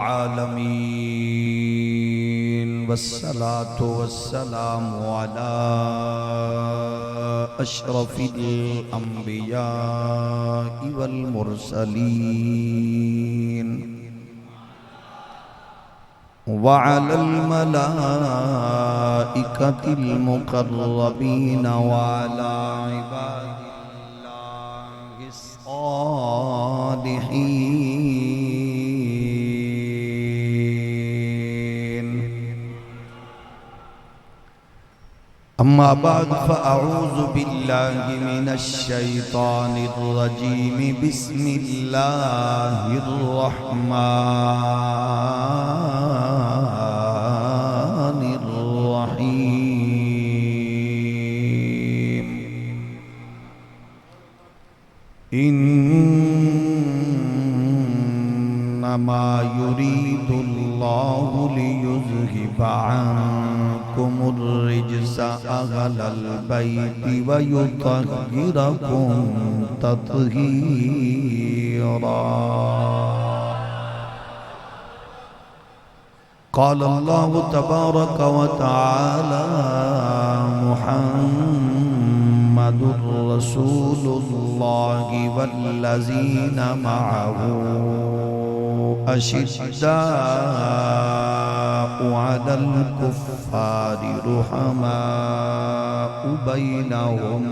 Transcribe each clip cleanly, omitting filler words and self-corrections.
العالمين والصلاة والسلام على أشرف الأنبياء والمرسلين وعلى الملائكة المقربين وعلى عباد الله الصالحين. أما بعد فأعوذ بالله من الشيطان الرجيم. بسم الله الرحمن الرحيم. إنما يريد الله ليذهب عنكم الرجس أهل البيت ويطهركم تطهيرا. قال الله تبارك وتعالى: محمد رسول الله والذين معه أشداء على الكفار رحماء بينهم.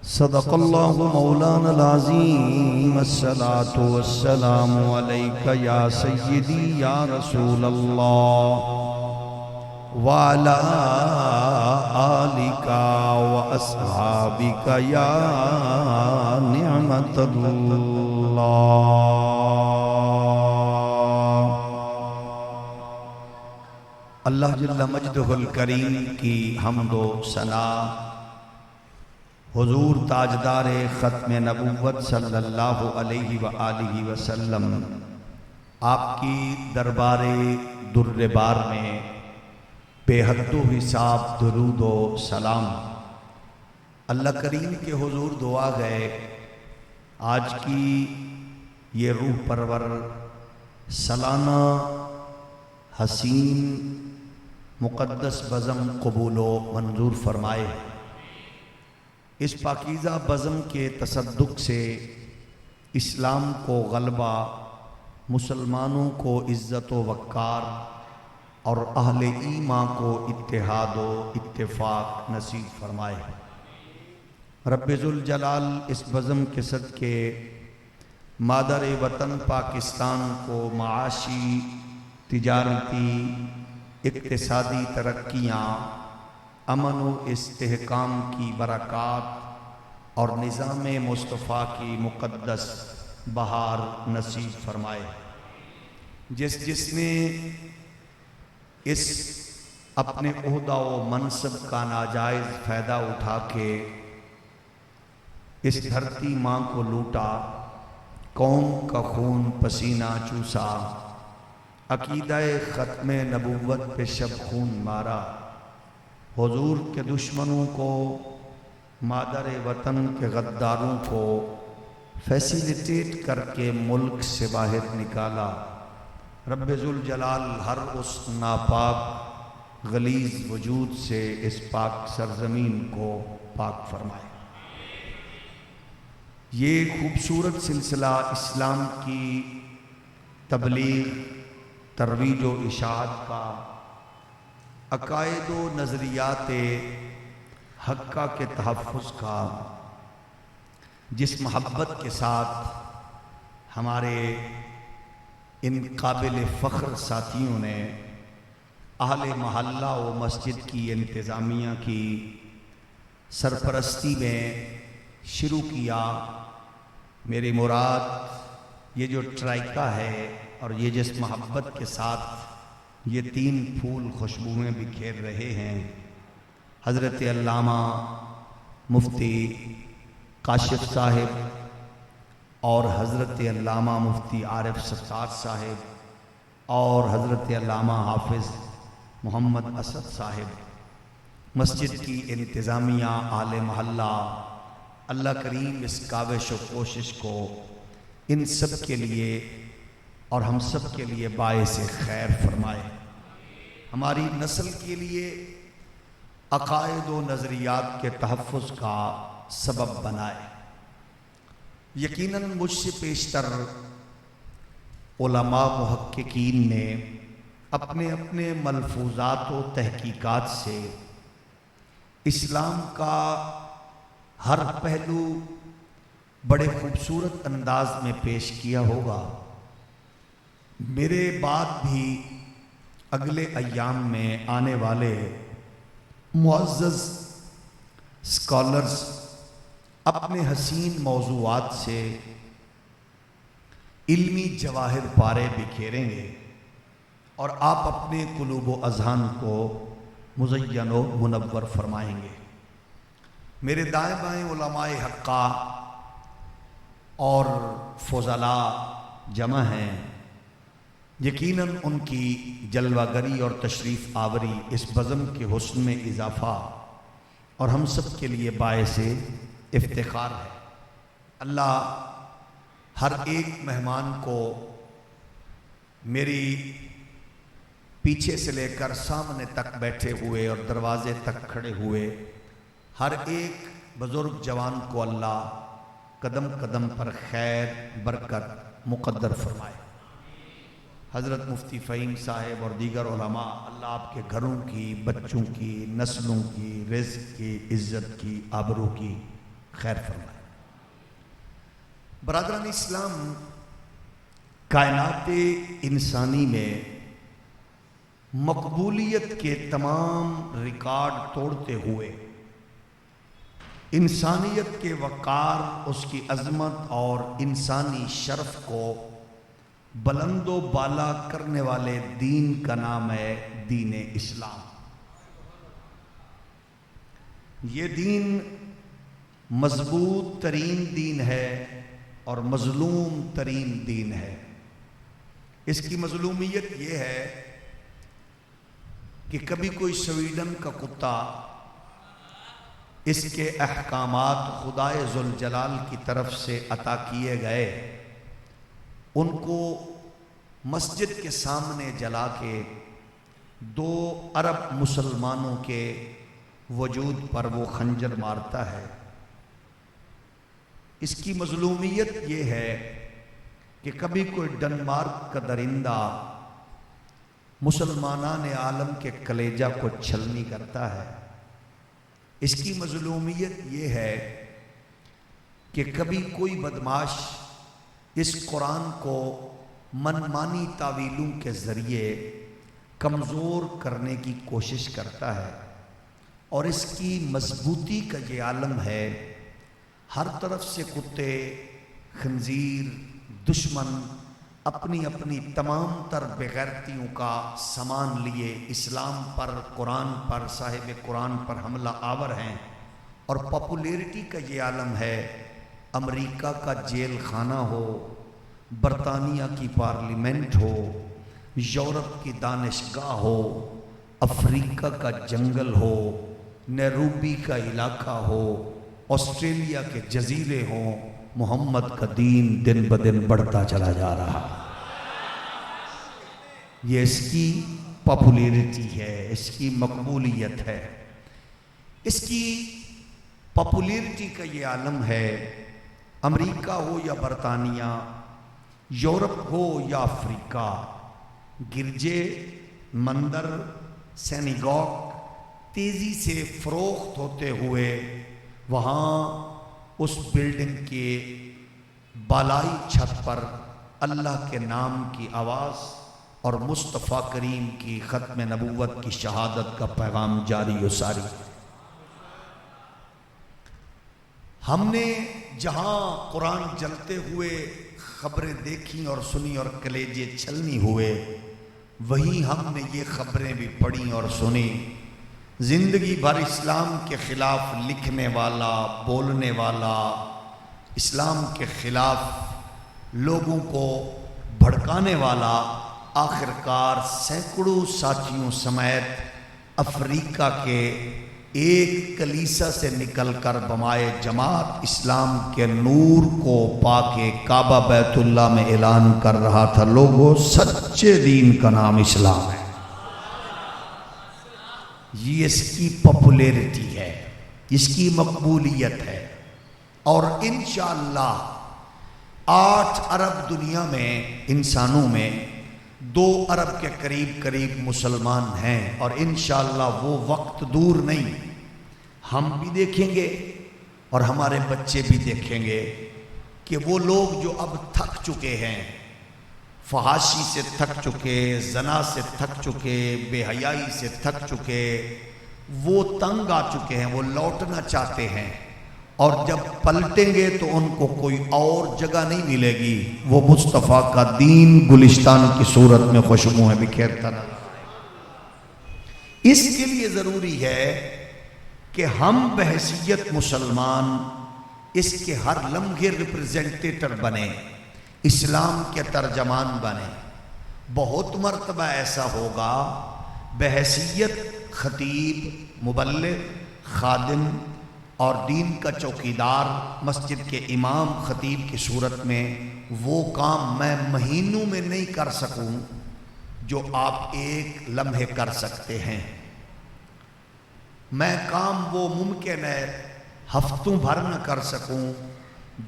صدق الله مولانا العظيم. الصلاة والسلام عليك يا سيدي يا رسول الله وعلى آلك وأصحابك يا نعمة الله. اللہ جل مجدہ الکریم کی حمد و ثنا حضور تاجدار ختم نبوت صلی اللہ علیہ وآلہ وسلم آپ کی دربار در بار میں بے حد و حساب درود و سلام. اللہ کریم کے حضور دعا گئے آج کی یہ روح پرور سالانہ حسین مقدس بزم قبول و منظور فرمائے. اس پاکیزہ بزم کے تصدق سے اسلام کو غلبہ، مسلمانوں کو عزت و وقار اور اہل ایمان کو اتحاد و اتفاق نصیب فرمائے. رب ذوالجلال اس بزم کے صدقے مادر وطن پاکستان کو معاشی، تجارتی، اقتصادی ترقیاں، امن و استحکام کی برکات اور نظام مصطفیٰ کی مقدس بہار نصیب فرمائے. جس نے اس اپنے عہدہ و منصب کا ناجائز فائدہ اٹھا کے اس دھرتی ماں کو لوٹا، قوم کا خون پسینہ چوسا، عقیدہ ختم نبوت پہ شب خون مارا، حضور کے دشمنوں کو، مادر وطن کے غداروں کو فیسیلیٹیٹ کر کے ملک سے باہر نکالا. رب ذوالجلال ہر اس ناپاک غلیظ وجود سے اس پاک سرزمین کو پاک فرمائے. یہ خوبصورت سلسلہ اسلام کی تبلیغ، ترویج و اشاعت کا، عقائد و نظریات حقہ کے تحفظ کا، جس محبت کے ساتھ ہمارے ان قابل فخر ساتھیوں نے اہل محلہ و مسجد کی انتظامیہ کی سرپرستی میں شروع کیا. میری مراد یہ جو ٹرائکا ہے اور یہ جس محبت کے ساتھ یہ 3 پھول خوشبوئیں بکھیر رہے ہیں، حضرت علامہ مفتی کاشف صاحب اور حضرت علامہ مفتی عارف ستار صاحب اور حضرت علامہ حافظ محمد اسد صاحب، مسجد کی انتظامیہ، اہل محلہ، اللہ کریم اس کاوش و کوشش کو ان سب کے لیے اور ہم سب کے لیے باعث خیر فرمائے، ہماری نسل کے لیے عقائد و نظریات کے تحفظ کا سبب بنائے۔ یقیناً مجھ سے پیشتر علماء محققین نے اپنے اپنے ملفوظات و تحقیقات سے اسلام کا ہر پہلو بڑے خوبصورت انداز میں پیش کیا ہوگا۔ میرے بعد بھی اگلے ایام میں آنے والے معزز اسکالرز اپنے حسین موضوعات سے علمی جواہر پارے بکھیریں گے اور آپ اپنے قلوب و اذہان کو مزین و منور فرمائیں گے۔ میرے دائیں بائیں علماء حقہ اور فضلاء جمع ہیں، یقیناً ان کی جلوہ گری اور تشریف آوری اس بزم کے حسن میں اضافہ اور ہم سب کے لیے باعث افتخار ہے۔ اللہ ہر ایک مہمان کو میری پیچھے سے لے کر سامنے تک بیٹھے ہوئے اور دروازے تک کھڑے ہوئے ہر ایک بزرگ جوان کو اللہ قدم قدم پر خیر برکت مقدر فرمائے۔ حضرت مفتی فہیم صاحب اور دیگر علماء، اللہ آپ کے گھروں کی، بچوں کی، نسلوں کی، رزق کی، عزت کی، آبرو کی خیر فرمائے۔ برادران اسلام، کائنات انسانی میں مقبولیت کے تمام ریکارڈ توڑتے ہوئے انسانیت کے وقار، اس کی عظمت اور انسانی شرف کو بلند و بالا کرنے والے دین کا نام ہے دین اسلام۔ یہ دین مضبوط ترین دین ہے اور مظلوم ترین دین ہے۔ اس کی مظلومیت یہ ہے کہ کبھی کوئی سویڈن کا کتا اس کے احکامات خدائے ذوالجلال کی طرف سے عطا کیے گئے ان کو مسجد کے سامنے جلا کے 2 ارب مسلمانوں کے وجود پر وہ خنجر مارتا ہے۔ اس کی مظلومیت یہ ہے کہ کبھی کوئی ڈنمارک کا درندہ مسلمانان عالم کے کلیجہ کو چھلنی کرتا ہے۔ اس کی مظلومیت یہ ہے کہ کبھی کوئی بدماش اس قرآن کو منمانی تعویلوں کے ذریعے کمزور کرنے کی کوشش کرتا ہے، اور اس کی مضبوطی کا یہ عالم ہے ہر طرف سے کتے، خنزیر، دشمن اپنی اپنی تمام تر بغیرتیوں کا سامان لیے اسلام پر، قرآن پر، صاحب قرآن پر حملہ آور ہیں، اور پاپولیرٹی کا یہ عالم ہے۔ امریکہ کا جیل خانہ ہو، برطانیہ کی پارلیمنٹ ہو، یورپ کی دانشگاہ ہو، افریقہ کا جنگل ہو، نیروبی کا علاقہ ہو، آسٹریلیا کے جزیرے ہوں، محمد کا دین دن بدن بڑھتا چلا جا رہا۔ یہ اس کی پاپولیرٹی ہے، اس کی مقبولیت ہے، اس کی پاپولیرٹی کا یہ عالم ہے۔ امریکہ ہو یا برطانیہ، یورپ ہو یا افریقہ، گرجے، مندر، سینیگوگ تیزی سے فروخت ہوتے ہوئے وہاں اس بلڈنگ کے بالائی چھت پر اللہ کے نام کی آواز اور مصطفیٰ کریم کی ختم نبوت کی شہادت کا پیغام جاری و ساری۔ ہم نے جہاں قرآن جلتے ہوئے خبریں دیکھیں اور سنی اور کلیجے چھلنی ہوئے، وہیں ہم نے یہ خبریں بھی پڑھی اور سنی۔ زندگی بھر اسلام کے خلاف لکھنے والا، بولنے والا، اسلام کے خلاف لوگوں کو بھڑکانے والا، آخرکار سینکڑوں ساتھیوں سمیت افریقہ کے ایک کلیسا سے نکل کر بمائے جماعت اسلام کے نور کو پا کے کعبہ بیت اللہ میں اعلان کر رہا تھا، لوگوں سچے دین کا نام اسلام ہے۔ یہ اس کی پاپولیرٹی ہے، اس کی مقبولیت ہے، اور انشاءاللہ 8 ارب دنیا میں انسانوں میں 2 ارب کے قریب مسلمان ہیں، اور انشاءاللہ وہ وقت دور نہیں، ہم بھی دیکھیں گے اور ہمارے بچے بھی دیکھیں گے کہ وہ لوگ جو اب تھک چکے ہیں، فحاشی سے تھک چکے، زنا سے تھک چکے، بے حیائی سے تھک چکے، وہ تنگ آ چکے ہیں، وہ لوٹنا چاہتے ہیں، اور جب پلٹیں گے تو ان کو کوئی اور جگہ نہیں ملے گی، وہ مصطفیٰ کا دین گلستان کی صورت میں خوشبوئیں بکھیرتا نظر آئے گا۔ اس کے لیے ضروری ہے کہ ہم بحیثیت مسلمان اس کے ہر لمحے ریپرزینٹیٹر بنیں، اسلام کے ترجمان بنیں۔ بہت مرتبہ ایسا ہوگا بحیثیت خطیب، مبلغ، خادم اور دین کا چوکیدار، مسجد کے امام خطیب کی صورت میں وہ کام میں مہینوں میں نہیں کر سکوں جو آپ ایک لمحے کر سکتے ہیں۔ میں کام وہ ممکن ہے ہفتوں بھر نہ کر سکوں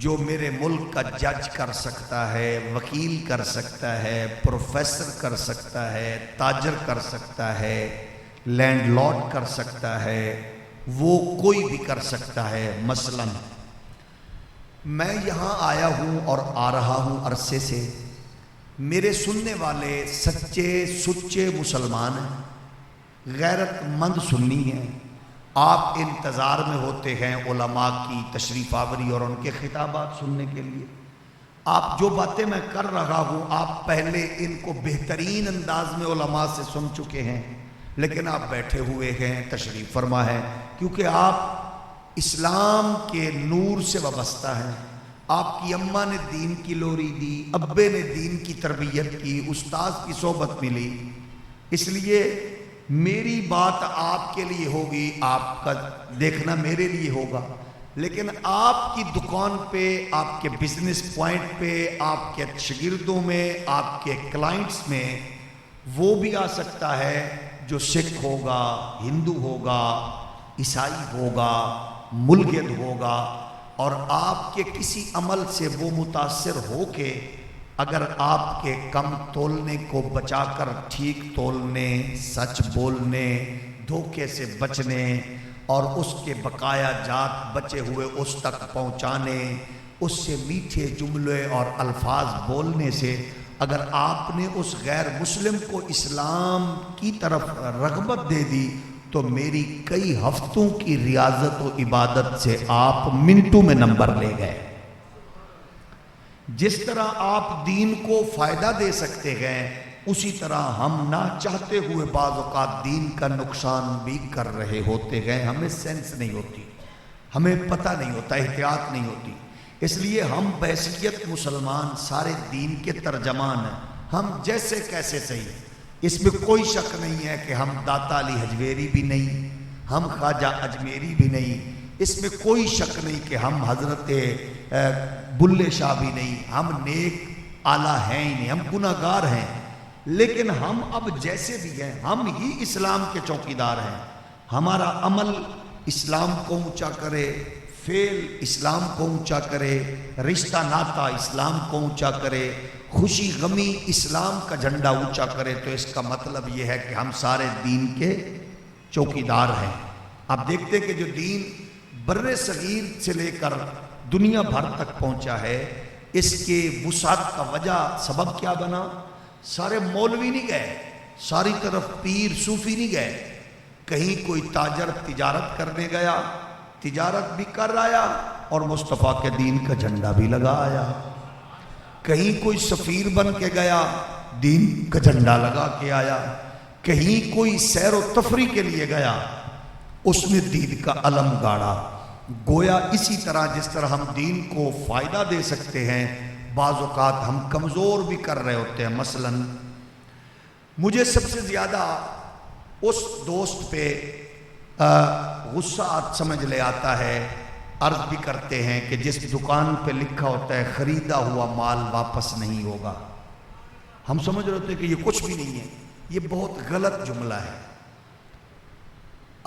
جو میرے ملک کا جج کر سکتا ہے، وکیل کر سکتا ہے، پروفیسر کر سکتا ہے، تاجر کر سکتا ہے، لینڈ لارڈ کر سکتا ہے، وہ کوئی بھی کر سکتا ہے۔ مثلا میں یہاں آیا ہوں اور آ رہا ہوں عرصے سے، میرے سننے والے سچے سچے مسلمان ہیں، غیرت مند سنی ہیں۔ آپ انتظار میں ہوتے ہیں علماء کی تشریف آوری اور ان کے خطابات سننے کے لیے۔ آپ جو باتیں میں کر رہا ہوں آپ پہلے ان کو بہترین انداز میں علماء سے سن چکے ہیں، لیکن آپ بیٹھے ہوئے ہیں، تشریف فرما ہے، کیونکہ آپ اسلام کے نور سے وابستہ ہیں۔ آپ کی اماں نے دین کی لوری دی، ابے نے دین کی تربیت کی، استاذ کی صحبت ملی، اس لیے میری بات آپ کے لیے ہوگی، آپ کا دیکھنا میرے لیے ہوگا، لیکن آپ کی دکان پہ، آپ کے بزنس پوائنٹ پہ، آپ کے شاگردوں میں، آپ کے کلائنٹس میں وہ بھی آ سکتا ہے جو سکھ ہوگا، ہندو ہوگا، عیسائی ہوگا، ملحد ہوگا، اور آپ کے کسی عمل سے وہ متاثر ہو کے اگر آپ کے کم تولنے کو بچا کر ٹھیک تولنے، سچ بولنے، دھوکے سے بچنے اور اس کے بقایا جات بچے ہوئے اس تک پہنچانے، اس سے میٹھے جملے اور الفاظ بولنے سے اگر آپ نے اس غیر مسلم کو اسلام کی طرف رغبت دے دی تو میری کئی ہفتوں کی ریاضت و عبادت سے آپ منٹوں میں نمبر لے گئے۔ جس طرح آپ دین کو فائدہ دے سکتے ہیں، اسی طرح ہم نہ چاہتے ہوئے بعض اوقات دین کا نقصان بھی کر رہے ہوتے ہیں، ہمیں سینس نہیں ہوتی، ہمیں پتہ نہیں ہوتا، احتیاط نہیں ہوتی۔ اس لیے ہم بحیثیت مسلمان سارے دین کے ترجمان ہیں، ہم جیسے کیسے صحیح، اس میں کوئی شک نہیں ہے کہ ہم داتا علی حجویری بھی نہیں، ہم خواجہ اجمیری بھی نہیں، اس میں کوئی شک نہیں کہ ہم حضرت بلے شاہ بھی نہیں، ہم نیک اعلیٰ ہیں ہی نہیں، ہم گناہگار ہیں، لیکن ہم اب جیسے بھی ہیں ہم ہی اسلام کے چوکیدار ہیں۔ ہمارا عمل اسلام کو اونچا کرے، فعل اسلام کو اونچا کرے، رشتہ ناتا اسلام کو اونچا کرے، خوشی غمی اسلام کا جھنڈا اونچا کرے، تو اس کا مطلب یہ ہے کہ ہم سارے دین کے چوکیدار ہیں۔ آپ دیکھتے کہ جو دین بر صغیر سے لے کر دنیا بھر تک پہنچا ہے، اس کے وسعت کا وجہ سبب کیا بنا؟ سارے مولوی نہیں گئے، ساری طرف پیر صوفی نہیں گئے، کہیں کوئی تاجر تجارت کرنے گیا، تجارت بھی کر آیا اور مصطفیٰ کے دین کا جھنڈا بھی لگا آیا، کہیں کوئی سفیر بن کے گیا، دین کا جھنڈا لگا کے آیا، کہیں کوئی سیر و تفریح کے لیے گیا، اس نے دین کا علم گاڑا۔ گویا اسی طرح جس طرح ہم دین کو فائدہ دے سکتے ہیں، بعض اوقات ہم کمزور بھی کر رہے ہوتے ہیں۔ مثلا مجھے سب سے زیادہ اس دوست پہ غصہ سمجھ لے آتا ہے، عرض بھی کرتے ہیں کہ جس دکان پہ لکھا ہوتا ہے خریدا ہوا مال واپس نہیں ہوگا، ہم سمجھ رہے ہوتے ہیں کہ یہ کچھ بھی نہیں ہے، یہ بہت غلط جملہ ہے۔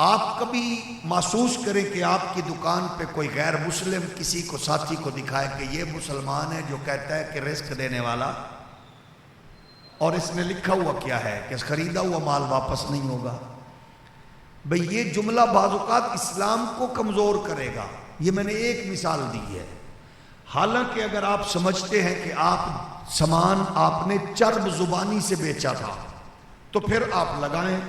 آپ کبھی محسوس کریں کہ آپ کی دکان پہ کوئی غیر مسلم کسی کو ساتھی کو دکھائے کہ یہ مسلمان ہے جو کہتا ہے کہ رزق دینے والا، اور اس میں لکھا ہوا کیا ہے کہ خریدا ہوا مال واپس نہیں ہوگا۔ بھئی یہ جملہ بعض اوقات اسلام کو کمزور کرے گا، یہ میں نے ایک مثال دی ہے۔ حالانکہ اگر آپ سمجھتے ہیں کہ آپ سامان آپ نے چرب زبانی سے بیچا تھا تو پھر آپ لگائیں،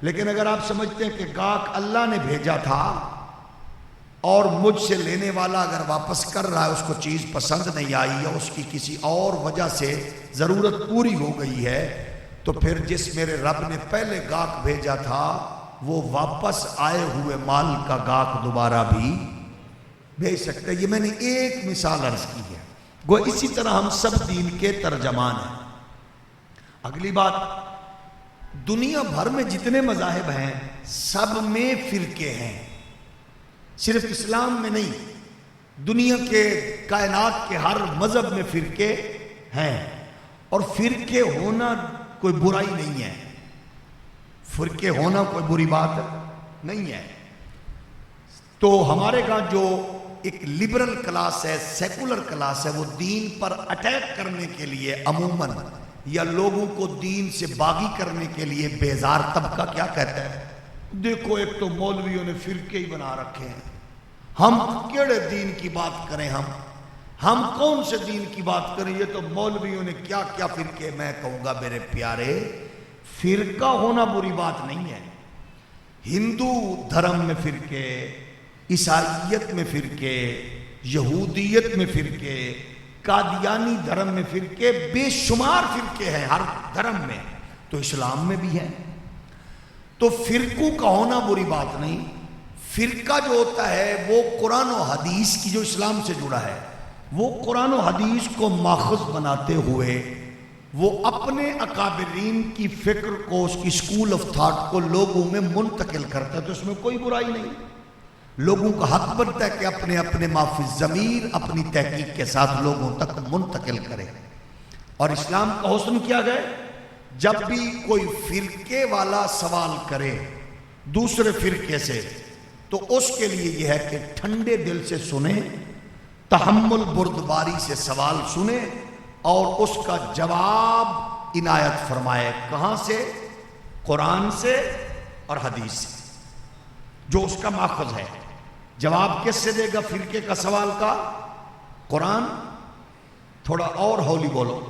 لیکن اگر آپ سمجھتے ہیں کہ گاہک اللہ نے بھیجا تھا اور مجھ سے لینے والا اگر واپس کر رہا ہے اس کو چیز پسند نہیں آئی یا اس کی کسی اور وجہ سے ضرورت پوری ہو گئی ہے، تو پھر جس میرے رب نے پہلے گاہک بھیجا تھا وہ واپس آئے ہوئے مال کا گاہک دوبارہ بھی بھیج سکتا ہے۔ یہ میں نے ایک مثال عرض کی ہے، گو اسی طرح ہم سب دین کے ترجمان ہیں۔ اگلی بات، دنیا بھر میں جتنے مذاہب ہیں سب میں فرقے ہیں، صرف اسلام میں نہیں، دنیا کے کائنات کے ہر مذہب میں فرقے ہیں، اور فرقے ہونا کوئی برائی نہیں ہے، فرقے ہونا کوئی بری بات نہیں ہے۔ تو ہمارے گاں جو ایک لبرل کلاس ہے، سیکولر کلاس ہے، وہ دین پر اٹیک کرنے کے لیے عموماً یا لوگوں کو دین سے باغی کرنے کے لیے بیزار طبقہ کیا کہتا ہے، دیکھو ایک تو مولویوں نے فرقے ہی بنا رکھے ہیں، ہم کیڑے دین کی بات کریں، ہم کون سے دین کی بات کریں، یہ تو مولویوں نے کیا کیا فرقے۔ میں کہوں گا میرے پیارے، فرقہ ہونا بری بات نہیں ہے۔ ہندو دھرم میں فرقے، عیسائیت میں فرقے، یہودیت میں فرقے، قادیانی دھرم میں فرقے، بے شمار فرقے ہیں ہر دھرم میں، تو اسلام میں بھی ہیں۔ تو فرقوں کا ہونا بری بات نہیں، فرقہ جو ہوتا ہے وہ قرآن و حدیث کی جو اسلام سے جڑا ہے، وہ قرآن و حدیث کو ماخذ بناتے ہوئے وہ اپنے اکابرین کی فکر کو، اس کی اسکول آف تھاٹ کو لوگوں میں منتقل کرتا ہے، تو اس میں کوئی برائی نہیں۔ لوگوں کا حق بنتا ہے کہ اپنے اپنے مافی ضمیر اپنی تحقیق کے ساتھ لوگوں تک منتقل کرے۔ اور اسلام کا حسن کیا گئے، جب بھی کوئی فرقے والا سوال کرے دوسرے فرقے سے تو اس کے لیے یہ ہے کہ ٹھنڈے دل سے سنیں، تحمل بردباری سے سوال سنیں اور اس کا جواب عنایت فرمائے۔ کہاں سے؟ قرآن سے اور حدیث سے، جو اس کا ماخذ ہے۔ جواب کس سے دے گا فرقے کا سوال کا؟ قرآن، تھوڑا اور ہولی بولو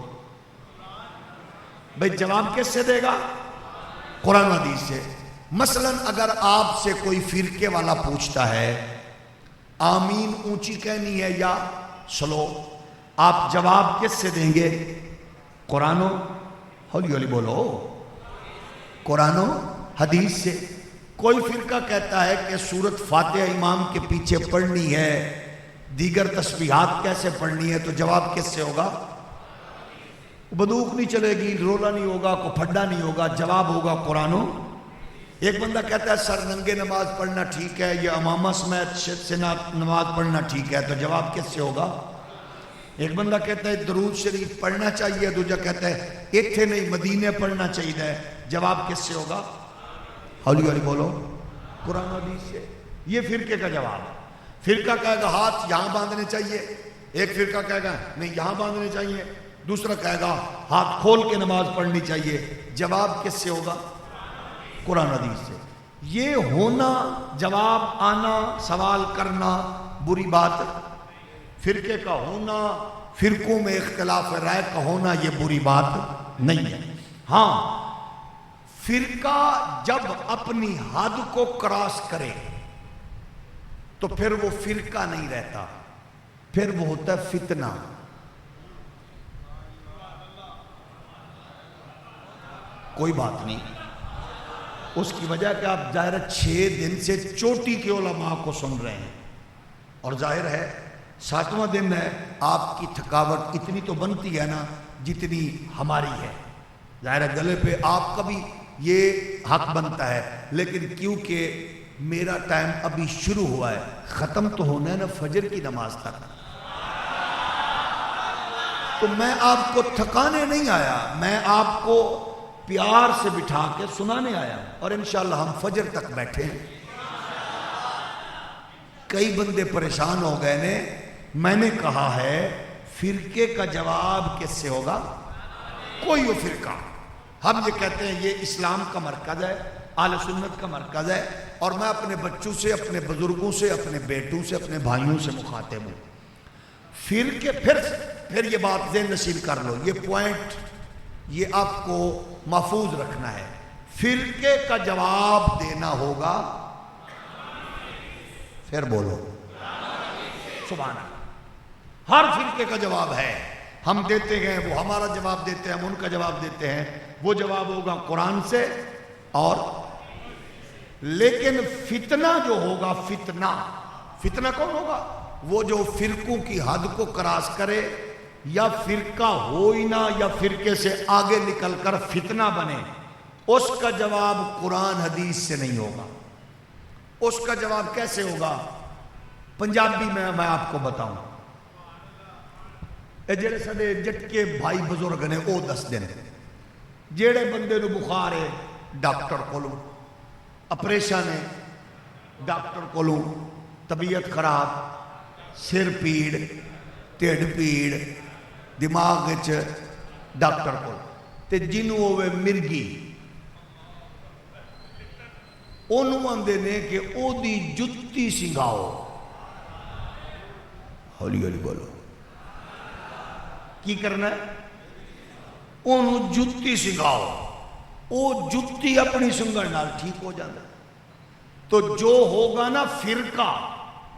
بھئی، جواب کس سے دے گا؟ قرآن و حدیث سے۔ مثلا اگر آپ سے کوئی فرقے والا پوچھتا ہے آمین اونچی کہنی ہے یا سلو، آپ جواب کس سے دیں گے؟ قرآن و، ہولی ہولی بولو، قرآن و حدیث سے۔ کوئی فرقہ کہتا ہے کہ سورت فاتحہ امام کے پیچھے پڑھنی ہے، دیگر تسبیحات کیسے پڑھنی ہے، تو جواب کس سے ہوگا؟ بندوق نہیں چلے گی، رولا نہیں ہوگا، کوئی پھڈا نہیں ہوگا، جواب ہوگا قرآن و۔ ایک بندہ کہتا ہے سر ننگے نماز پڑھنا ٹھیک ہے، یہ امامہ سمیت سے نماز پڑھنا ٹھیک ہے، تو جواب کس سے ہوگا؟ ایک بندہ کہتا ہے درود شریف پڑھنا چاہیے، دوسرا کہتا ہے ایتھے نہیں مدینے پڑھنا چاہیے، جواب کس سے ہوگا؟ ہولی ہولی بولو، قرآن و حدیث سے۔ یہ فرقے کا جواب ہے۔ فرقہ کہے گا ہاتھ یہاں باندھنے چاہیے، ایک فرقہ کہے گا نہیں یہاں باندھنے چاہیے، دوسرا کہے گا ہاتھ کھول کے نماز پڑھنی چاہیے، جواب کس سے ہوگا؟ قرآن و حدیث سے۔ یہ ہونا، جواب آنا، سوال کرنا بری بات، فرقے کا ہونا، فرقوں میں اختلاف رائے کا ہونا یہ بری بات نہیں ہے۔ ہاں، فرقہ جب اپنی حد کو کراس کرے تو پھر وہ فرقہ نہیں رہتا، پھر وہ ہوتا ہے فتنہ۔ کوئی بات نہیں، اس کی وجہ کہ آپ ظاہر 6 دن سے چوٹی کے علماء کو سن رہے ہیں، اور ظاہر ہے 7واں دن ہے، آپ کی تھکاوٹ اتنی تو بنتی ہے نا جتنی ہماری ہے، ظاہر ہے گلے پہ آپ کا بھی یہ حق بنتا ہے، لیکن کیونکہ میرا ٹائم ابھی شروع ہوا ہے، ختم تو ہونا ہے نا فجر کی نماز تک، تو میں آپ کو تھکانے نہیں آیا، میں آپ کو پیار سے بٹھا کے سنانے آیا، اور انشاءاللہ ہم فجر تک بیٹھے ہیں۔ کئی بندے پریشان ہو گئے نے، میں نے کہا ہے فرقے کا جواب کس سے ہوگا؟ کوئی وہ فرقہ، ہم یہ کہتے ہیں یہ اسلام کا مرکز ہے، اہل سنت کا مرکز ہے، اور میں اپنے بچوں سے، اپنے بزرگوں سے، اپنے بیٹوں سے، اپنے بھائیوں سے مخاطب ہوں۔ فرقے پھر یہ بات ذہن نشین کر لو، یہ پوائنٹ یہ آپ کو محفوظ رکھنا ہے، فرقے کا جواب دینا ہوگا، پھر بولو سبحان اللہ، ہر فرقے کا جواب ہے، ہم دیتے گئے، وہ ہمارا جواب دیتے ہیں، ہم ان کا جواب دیتے ہیں، وہ جواب ہوگا قرآن سے، اور لیکن فتنہ جو ہوگا، فتنہ کون ہوگا؟ وہ جو فرقوں کی حد کو کراس کرے، یا فرقہ ہو ہی نہ، یا فرقے سے آگے نکل کر فتنہ بنے، اس کا جواب قرآن حدیث سے نہیں ہوگا۔ اس کا جواب کیسے ہوگا؟ پنجابی میں آپ کو بتاؤں، اے جڑے سڈے جٹکے بھائی بزرگ نے وہ دس دن، جڑے بندے نو بخار ہے ڈاکٹر کولوں، اپریشن ہے ڈاکٹر کولوں، طبیعت خراب، سر پیڑ، ٹھڈ پیڑ، دماغ وچ ڈاکٹر کول، تے جنوں ہوے مرگی، انہوں آندے نے کہ او دی جتی سنگاؤ، ہولی ہولی بولو، کی کرنا ہے؟ انہوں جتی سنگاؤ، او جتی اپنی سنگڑ نال ٹھیک ہو جانا۔ تو جو ہوگا نا فرقہ،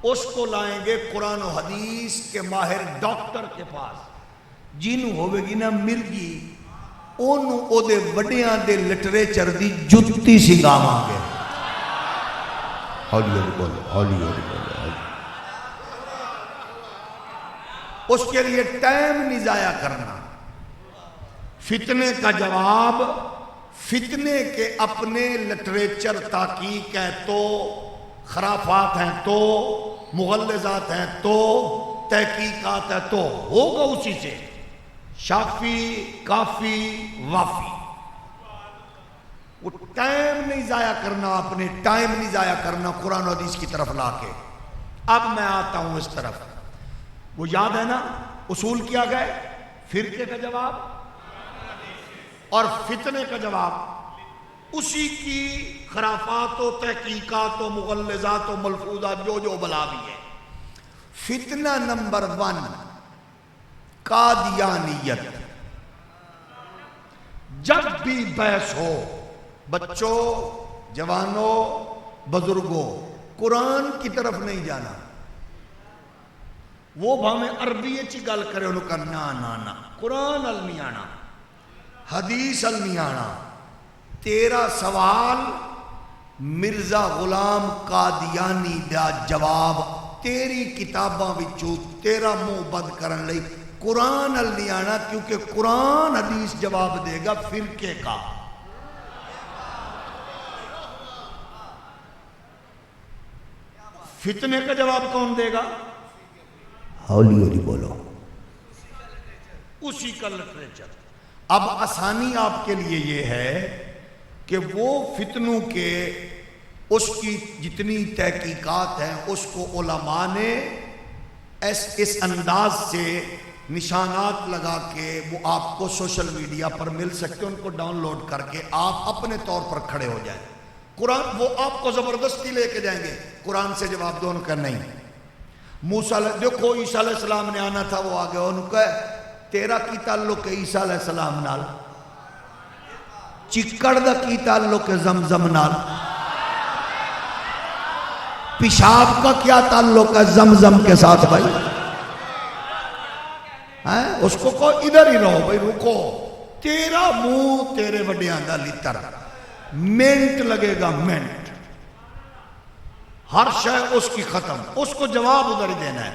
اس کو لائیں گے قرآن و حدیث کے ماہر ڈاکٹر کے پاس، جنوں ہوئے گی نا مرگی، انہوں او دے وڈیاں دے لٹریچر دی جتی سنگاواں گے، ہولی ہولی بولو، ہولی ہولی بولو، ہولی۔ اس کے لیے ٹائم نہیں ضائع کرنا۔ فتنے کا جواب، فتنے کے اپنے لٹریچر تحقیق ہے تو، خرافات ہیں تو، مغلظات ہیں تو، تحقیقات ہے تو، ہوگا اسی سے، شافی کافی وافی۔ وہ ٹائم نہیں ضائع کرنا، اپنے ٹائم نہیں ضائع کرنا قرآن و حدیث کی طرف لا کے۔ اب میں آتا ہوں اس طرف، وہ یاد ہے نا اصول کیا گئے؟ فرقے کا جواب اور فتنے کا جواب، اسی کی خرافات و تحقیقات و مغلظات و ملفوظات جو بلا بھی ہے۔ فتنہ نمبر 1 قادیانیت۔ جب بھی بحث ہو، بچوں، جوانوں، بزرگوں، قرآن کی طرف نہیں جانا۔ وہ بھاویں عربی چی گل کرے انہوں کا نا قرآن ال نہیں آنا، حدیث ال نہیں آنا۔ تیرا سوال مرزا غلام قادیانی دا جواب تیری کتاباں وچوں تیرا منہ بند کرن لئی قرآن ال نہیں آنا، کیونکہ قرآن حدیث جواب دے گا فرقے کا۔ فتنے کا جواب کون دے گا؟ ہولی ہولی بولو، اسی کا لٹریچر۔ اب آسانی آپ کے لیے یہ ہے کہ وہ فتنوں کے اس کی جتنی تحقیقات ہیں اس کو علماء نے اس انداز سے نشانات لگا کے وہ آپ کو سوشل میڈیا پر مل سکتے ہیں، ان کو ڈاؤن لوڈ کر کے آپ اپنے طور پر کھڑے ہو جائیں۔ قرآن وہ آپ کو زبردستی لے کے جائیں گے، قرآن سے جواب دو، ان کا نہیں۔ موسیٰ دیکھو عیسیٰ علیہ السلام نے آنا تھا، وہ آگے ان کا تیرا کی تعلق ہے عیسیٰ علیہ السلام نال؟ چکڑ دا کی تعلق ہے زمزم نال؟ پیشاب کا کیا تعلق ہے زمزم کے ساتھ بھائی؟ اس کو کوئی ادھر ہی رہو بھائی، رکو، تیرا منہ تیرے وڈیاں دا لیتر، منٹ لگے گا منٹ، ہر شے اس کی ختم، اس کو جواب ادھر ہی دینا ہے۔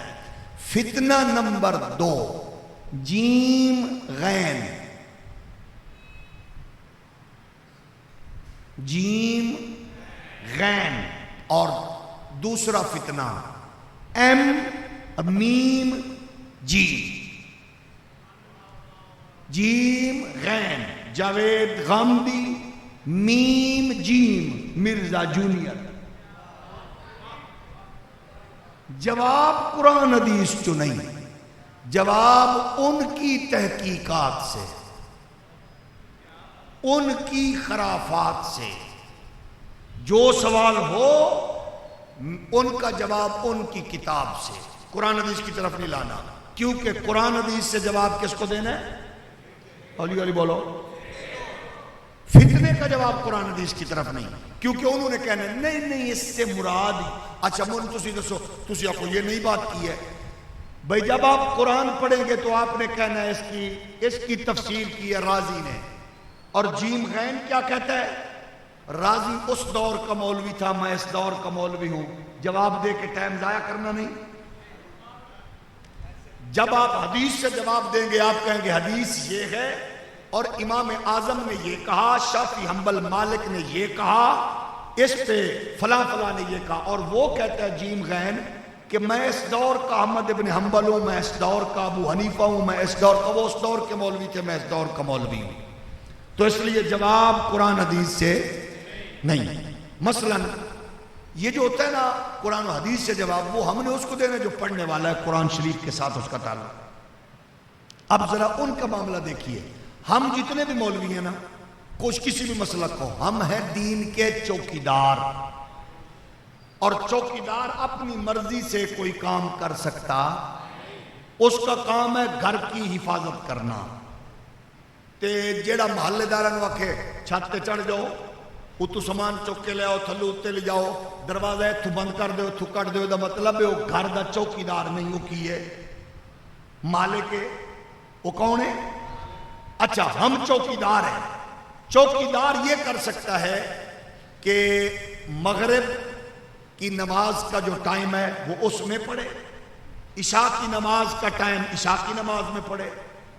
فتنہ نمبر 2 جیم غین، جیم غین، اور دوسرا فتنہ ایم میم جیم، جیم غین جاوید غامدی، میم جیم مرزا جونیئر۔ جواب قرآن حدیث چو نہیں، جواب ان کی تحقیقات سے، ان کی خرافات سے۔ جو سوال ہو ان کا جواب ان کی کتاب سے، قرآن حدیث کی طرف نہیں لانا، کیونکہ قرآن حدیث سے جواب کس کو دینا ہے؟ علی علی بولو۔ فتنے کا جواب قرآن حدیث کی طرف نہیں، کیونکہ انہوں نے کہنا نہیں نہیں اس سے مراد، اچھا من تسی دسو، تسی آپ کو یہ نہیں بات کی ہے بھئی، جب آپ قرآن پڑھیں گے تو آپ نے کہنا ہے اس کی تفسیر کی ہے رازی نے، اور جیم غین کیا کہتا ہے؟ رازی اس دور کا مولوی تھا، میں اس دور کا مولوی ہوں۔ جواب دے کے ٹائم ضائع کرنا نہیں۔ جب آپ حدیث سے جواب دیں گے آپ کہیں گے حدیث یہ ہے اور امام اعظم نے یہ کہا، شافعی حنبل مالک نے یہ کہا، اس پہ فلاں فلاں نے یہ کہا، اور وہ کہتا ہے جیم غین کہ میں اس دور کا احمد ابن حنبل ہوں، میں اس دور کا ابو حنیفہ ہوں، میں اس دور کا، وہ اس دور کے مولوی تھے، میں اس دور کا مولوی ہوں۔ تو اس لیے جواب قرآن حدیث سے نہیں۔ مثلا یہ جو ہوتا ہے نا قرآن و حدیث سے جواب، وہ ہم نے اس کو دینا جو پڑھنے والا ہے، قرآن شریف کے ساتھ اس کا تعلق۔ اب ذرا ان کا معاملہ دیکھیے، ہم جتنے بھی مولوی ہیں نا، کچھ کسی بھی مسلک کو، ہم ہیں دین کے چوکیدار، اور چوکیدار اپنی مرضی سے کوئی کام کر سکتا، اس کا کام ہے گھر کی حفاظت کرنا۔ تے جیڑا محلے دارہ نو آکھے چھت تے چڑھ جاؤ، اتو سامان چوک کے لے آؤ، تھلو اتے لے جاؤ، دروازہ اتو بند کر دو، اتو کٹ دو، دا مطلب ہے وہ گھر دا چوکیدار نہیں، وہ کی ہے مالک ہے، وہ کون ہے؟ اچھا ہم چوکیدار ہیں۔ چوکیدار یہ کر سکتا ہے کہ مغرب کی نماز کا جو ٹائم ہے وہ اس میں پڑھے، عشاء کی نماز کا ٹائم عشاء کی نماز میں پڑھے،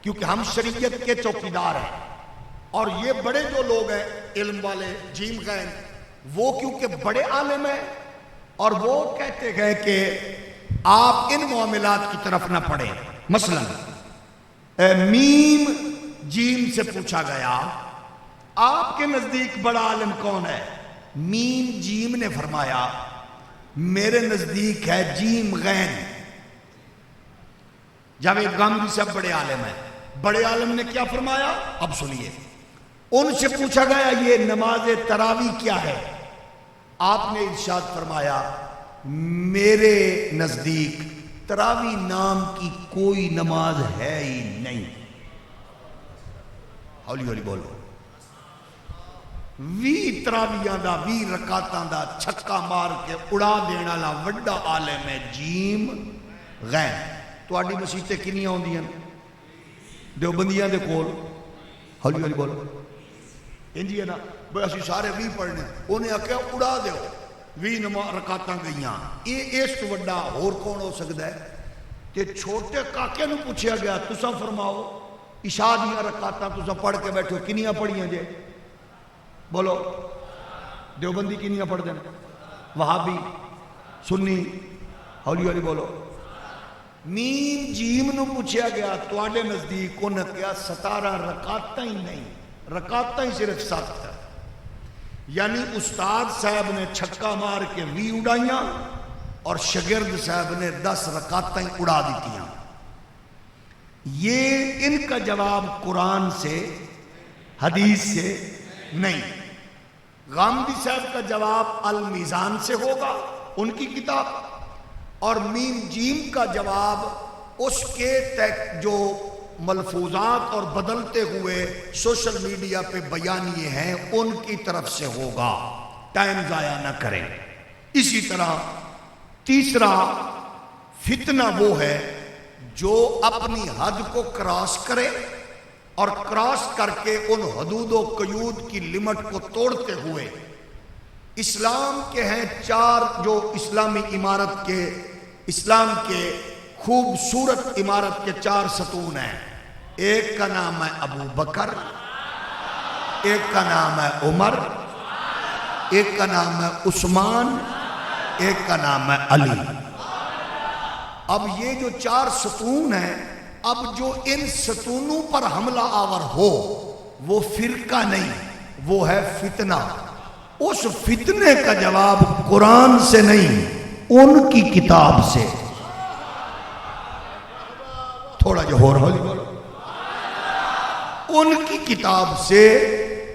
کیونکہ ہم شریعت کے چوکیدار ہیں۔ اور یہ بڑے جو لوگ ہیں علم والے جیم غین، وہ کیونکہ بڑے عالم ہیں، اور وہ کہتے ہیں کہ آپ ان معاملات کی طرف نہ پڑھیں۔ مثلا میم جیم سے پوچھا گیا آپ کے نزدیک بڑا عالم کون ہے؟ میم جیم نے فرمایا میرے نزدیک ہے جیم غین۔ جاوید غامدی صاحب بڑے عالم ہیں، بڑے عالم نے کیا فرمایا؟ اب سنیے، ان سے پوچھا گیا یہ نماز تراویح کیا ہے؟ آپ نے ارشاد فرمایا میرے نزدیک تراویح نام کی کوئی نماز ہے ہی نہیں۔ ہولی ہولی بولو۔ 20 تراویحاں دا 20 رکعتاں دا چھکا مار کے اڑا دینا لا وڈا عالم ہے جیم غین۔ تواڈی مسیتیں کنیاں ہوندیاں؟ دیوبندیاں دے کول؟ ہولی ہولی بولو۔ انجی ہے نا بھئی اسی سارے 20 پڑھنے، انہیں آکھیا اڑا دیو 20 رکعتاں گئیاں، یہ اس تو وڈا اور کون ہو سکتا ہے؟ کہ چھوٹے کاکے نو پوچھیا گیا تساں فرماؤ عشاء دیاں رکعتاں تساں پڑھ کے بیٹھو کنیاں پڑھیاں جے؟ بولو۔ دیوبندی کنیاں پڑھ دیں؟ وہابی، سنی؟ ہولی ہولی بولو۔ میم جیم نو پوچھیا گیا تواڈے نزدیک، انہیں کیا 17 رکعتاں ہی نہیں، رکعتاں ہی صرف 7 ہے۔ یعنی استاد صاحب نے چھکا مار کے 20 اڑائیاں اور شگرد صاحب نے 10 رکعتاں ہی اڑا دیتیاں۔ یہ ان کا جواب قرآن سے حدیث سے نہیں۔ غامدی صاحب کا جواب المیزان سے ہوگا، ان کی کتاب، اور میم جیم کا جواب اس کے جو ملفوظات اور بدلتے ہوئے سوشل میڈیا پہ بیانیے ہیں ان کی طرف سے ہوگا۔ ٹائم ضائع نہ کریں۔ اسی طرح تیسرا فتنہ وہ ہے جو اپنی حد کو کراس کرے اور کراس کر کے ان حدود و قیود کی لمٹ کو توڑتے ہوئے، اسلام کے ہیں 4 جو اسلامی عمارت کے، اسلام کے خوبصورت عمارت کے 4 ستون ہیں۔ ایک کا نام ہے ابو بکر، ایک کا نام ہے عمر، ایک کا نام ہے عثمان، ایک کا نام ہے علی۔ اب یہ جو 4 ستون ہیں، اب جو ان ستونوں پر حملہ آور ہو وہ فرقہ نہیں، وہ ہے فتنہ۔ اس فتنے کا جواب قرآن سے نہیں، ان کی کتاب سے۔ تھوڑا جو ہو رہا ہے، ان کی کتاب سے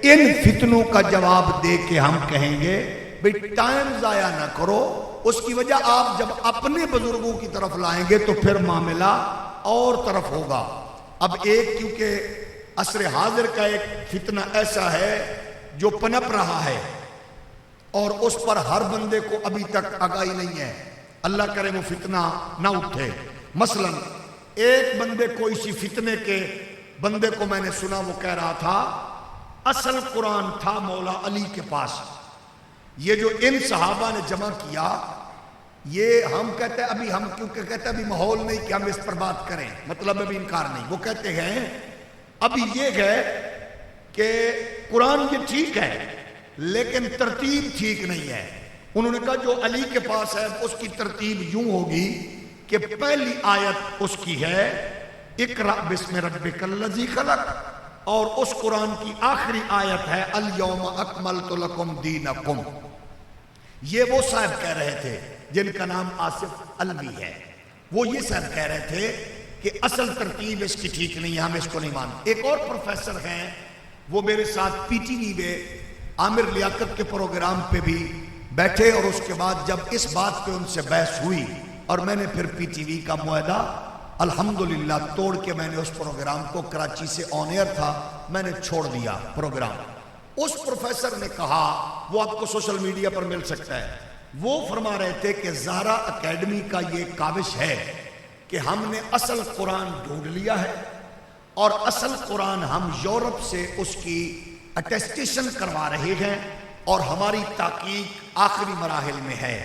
ان فتنوں کا جواب دے کے ہم کہیں گے بھئی ٹائم ضائع نہ کرو۔ اس کی وجہ آپ جب اپنے بزرگوں کی طرف لائیں گے تو پھر معاملہ اور طرف ہوگا۔ اب ایک کیونکہ عصر حاضر کا ایک فتنہ ایسا ہے جو پنپ رہا ہے اور اس پر ہر بندے کو ابھی تک آگاہی نہیں ہے، اللہ کرے وہ فتنہ نہ اٹھے۔ مثلا ایک بندے کو اسی فتنے کے بندے کو میں نے سنا، وہ کہہ رہا تھا اصل قرآن تھا مولا علی کے پاس، یہ جو ان صحابہ نے جمع کیا، یہ ہم کہتے ہیں ابھی، ہم کیونکہ کہتے ہیں ابھی ماحول نہیں کہ ہم اس پر بات کریں، مطلب ابھی انکار نہیں، وہ کہتے ہیں ابھی یہ ہے کہ قرآن یہ ٹھیک ہے لیکن ترتیب ٹھیک نہیں ہے۔ انہوں نے کہا جو علی کے پاس ہے اس کی ترتیب یوں ہوگی کہ پہلی آیت اس کی ہے اقرأ بسم ربک الذی خلق، اور اس قرآن کی آخری آیت ہے الیوم اکملت لکم دینکم۔ یہ وہ صاحب کہہ رہے تھے جن کا نام آصف علوی ہے، وہ یہ صاحب کہہ رہے تھے کہ اصل ترتیب اس کی ٹھیک نہیں ہے، ہم اس کو نہیں مانتے۔ ایک اور پروفیسر ہیں، وہ میرے ساتھ پی ٹی وی میں عامر لیاقت کے پروگرام پہ بھی بیٹھے، اور اس کے بعد جب اس بات پہ ان سے بحث ہوئی اور میں نے پھر پی ٹی وی کا معاہدہ الحمدللہ توڑ کے میں نے اس پروگرام کو، کراچی سے آن ایئر تھا، میں نے چھوڑ دیا پروگرام۔ اس پروفیسر نے کہا، وہ آپ کو سوشل میڈیا پر مل سکتا ہے، وہ فرما رہے تھے کہ زہرا اکیڈمی کا یہ کاوش ہے کہ ہم نے اصل قرآن ڈھونڈ لیا ہے اور اصل قرآن ہم یورپ سے اس کی اٹیسٹیشن کروا رہے ہیں اور ہماری تحقیق آخری مراحل میں ہے،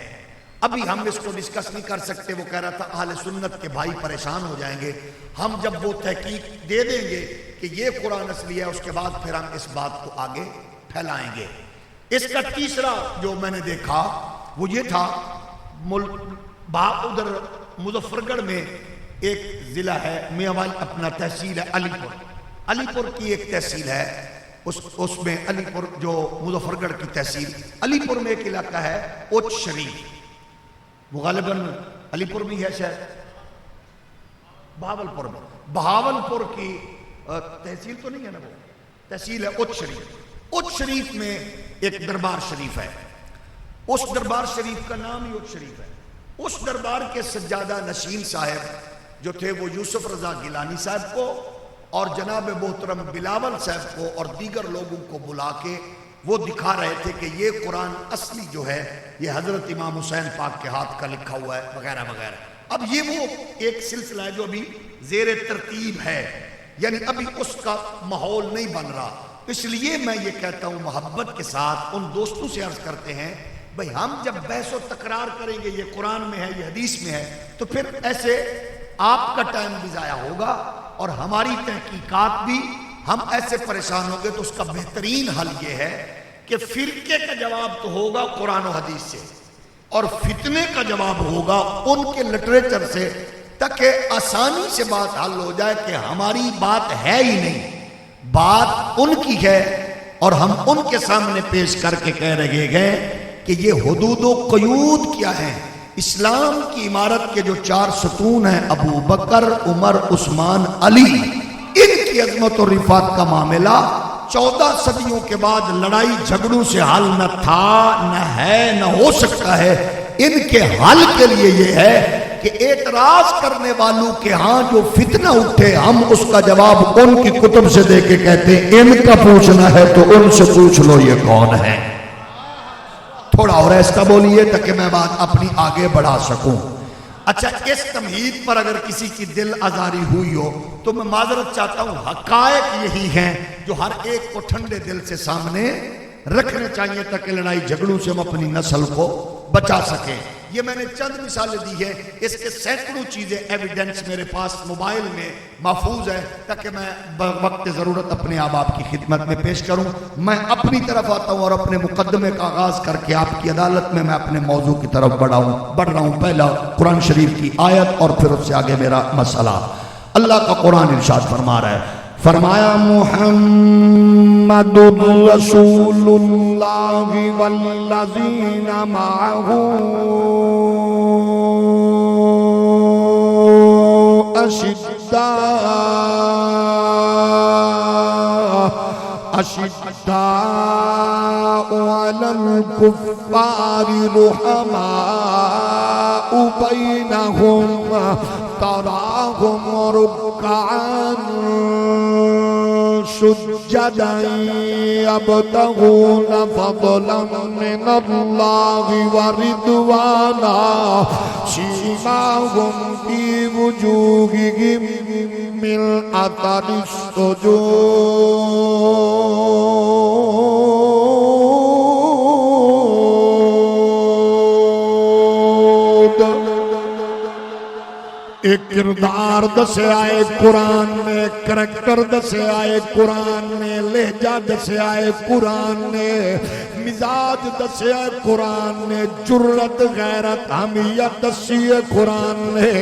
ابھی ہم اس کو ڈسکس نہیں کر سکتے۔ وہ کہہ رہا تھا اہل سنت کے بھائی پریشان ہو جائیں گے، ہم جب وہ تحقیق دے دیں گے کہ یہ قرآن اصلی ہے، اس کے بعد پھر ہم اس بات کو آگے پھیلائیں گے۔ اس کا تیسرا جو میں نے دیکھا وہ یہ تھا، ادھر مظفر گڑھ میں ایک ضلع ہے میاوالی، اپنا تحصیل ہے علی پور، علی پور کی ایک تحصیل ہے، اس میں علی پور جو مظفر گڑھ کی تحصیل، علی پور میں ایک علاقہ ہے اوچ شریف، وہ غالباً علی پور میں ہے شاید، بہاولپور میں، بہاولپور کی تحصیل تو نہیں ہے نا، وہ تحصیل ہے اوچ شریف۔ اوچ شریف میں ایک دربار شریف ہے، اس دربار شریف کا نام ہی اوچ شریف ہے۔ اس دربار کے سجادہ نشین صاحب جو تھے وہ یوسف رضا گیلانی صاحب کو اور جناب محترم بلاول صاحب کو اور دیگر لوگوں کو بلا کے وہ دکھا رہے تھے کہ یہ قرآن اصلی جو ہے یہ حضرت امام حسین پاک کے ہاتھ کا لکھا ہوا ہے وغیرہ وغیرہ۔ اب یہ وہ ایک سلسلہ ہے جو ابھی زیر ترتیب ہے، یعنی ابھی اس کا ماحول نہیں بن رہا، اس لیے میں یہ کہتا ہوں محبت کے ساتھ ان دوستوں سے عرض کرتے ہیں بھئی ہم جب بحث و تکرار کریں گے یہ قرآن میں ہے یہ حدیث میں ہے تو پھر ایسے آپ کا ٹائم بھی ضائع ہوگا اور ہماری تحقیقات بھی، ہم ایسے پریشان ہوں گے۔ تو اس کا بہترین حل یہ ہے کہ فرقے کا جواب تو ہوگا قرآن و حدیث سے اور فتنے کا جواب ہوگا ان کے لٹریچر سے، تاکہ آسانی سے بات حل ہو جائے کہ ہماری بات ہے ہی نہیں، بات ان کی ہے اور ہم ان کے سامنے پیش کر کے کہہ رہے گئے کہ یہ حدود و قیود کیا ہیں۔ اسلام کی عمارت کے جو 4 ستون ہیں، ابو بکر، عمر، عثمان، علی، ان کی عظمت و رفعت کا معاملہ 14 صدیوں کے بعد لڑائی جھگڑوں سے حل نہ تھا، نہ ہے، نہ ہو سکتا ہے۔ ان کے حل کے لیے یہ ہے کہ اعتراض کرنے والوں کے ہاں جو فتنہ اٹھے ہم اس کا جواب ان کی کتب سے دے کے کہتے ہیں ان کا پوچھنا ہے تو ان سے پوچھ لو یہ کون ہے۔ تھوڑا اور ایسا بولیے تاکہ میں بات اپنی آگے بڑھا سکوں۔ اچھا، اس تمہید پر اگر کسی کی دل آزاری ہوئی ہو تو میں معذرت چاہتا ہوں، حقائق یہی ہیں جو ہر ایک کو ٹھنڈے دل سے سامنے رکھنے چاہیے تاکہ لڑائی جھگڑوں سے ہم اپنی نسل کو بچا سکیں۔ یہ میں نے چند مثالیں دی ہیں، اس کے سینکڑوں چیزیں ایویڈنس میرے پاس موبائل میں محفوظ ہے تاکہ میں وقت ضرورت اپنے آپ کی خدمت میں پیش کروں۔ میں اپنی طرف آتا ہوں اور اپنے مقدمے کا آغاز کر کے آپ کی عدالت میں اپنے موضوع کی طرف بڑھ رہا ہوں۔ پہلا قرآن شریف کی آیت اور پھر اس سے آگے میرا مسئلہ۔ اللہ کا قرآن ارشاد فرما رہا ہے، فرمایا محمد رسول اللہ والذین معہ اشداء علی الکفار رحماء بینہم تراہم رکعا سجدا یبتغون فضلا من اللہ ورضوانا سیماہم فی وجوہہم من اثر السجود۔ ایک کردار دسے آئے قرآن نے، کریکٹر دسے آئے قرآن نے، لہجہ دسے آئے قرآن نے، مزاج دسے آئے قرآن نے، جرت غیرت حمیت دسی ہے قرآن نے۔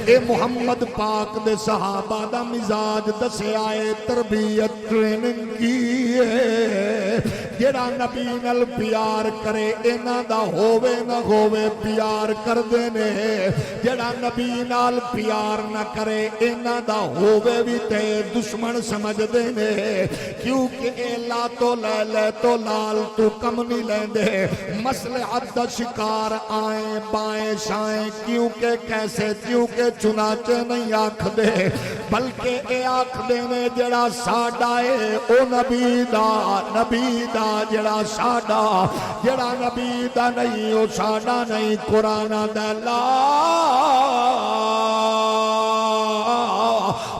اے محمد پاک دے صحابہ دا مزاج دسے آئے، تربیت ٹریننگ کی ہے۔ جیڑا نبی نال پیار کرے اینا دا ہووے نہ ہووے پیار کر دینے، جیڑا نبی نال پیار نہ کرے اینا دا ہووے بھی تے دشمن سمجھ دینے، کیونکہ اے لا تو لے تو لال تو کم نہیں لیندے، مصلحت دا شکار آئیں بائیں شائیں، کیونکہ کیسے کیونکہ چنانچہ نہیں آکھ دے، بلکہ اے آکھ دینے جڑا ساڈا ہے او نبی دا جڑا ساڈا، جڑا نبی دا نہیں او ساڈا نہیں۔ قرآن دا لا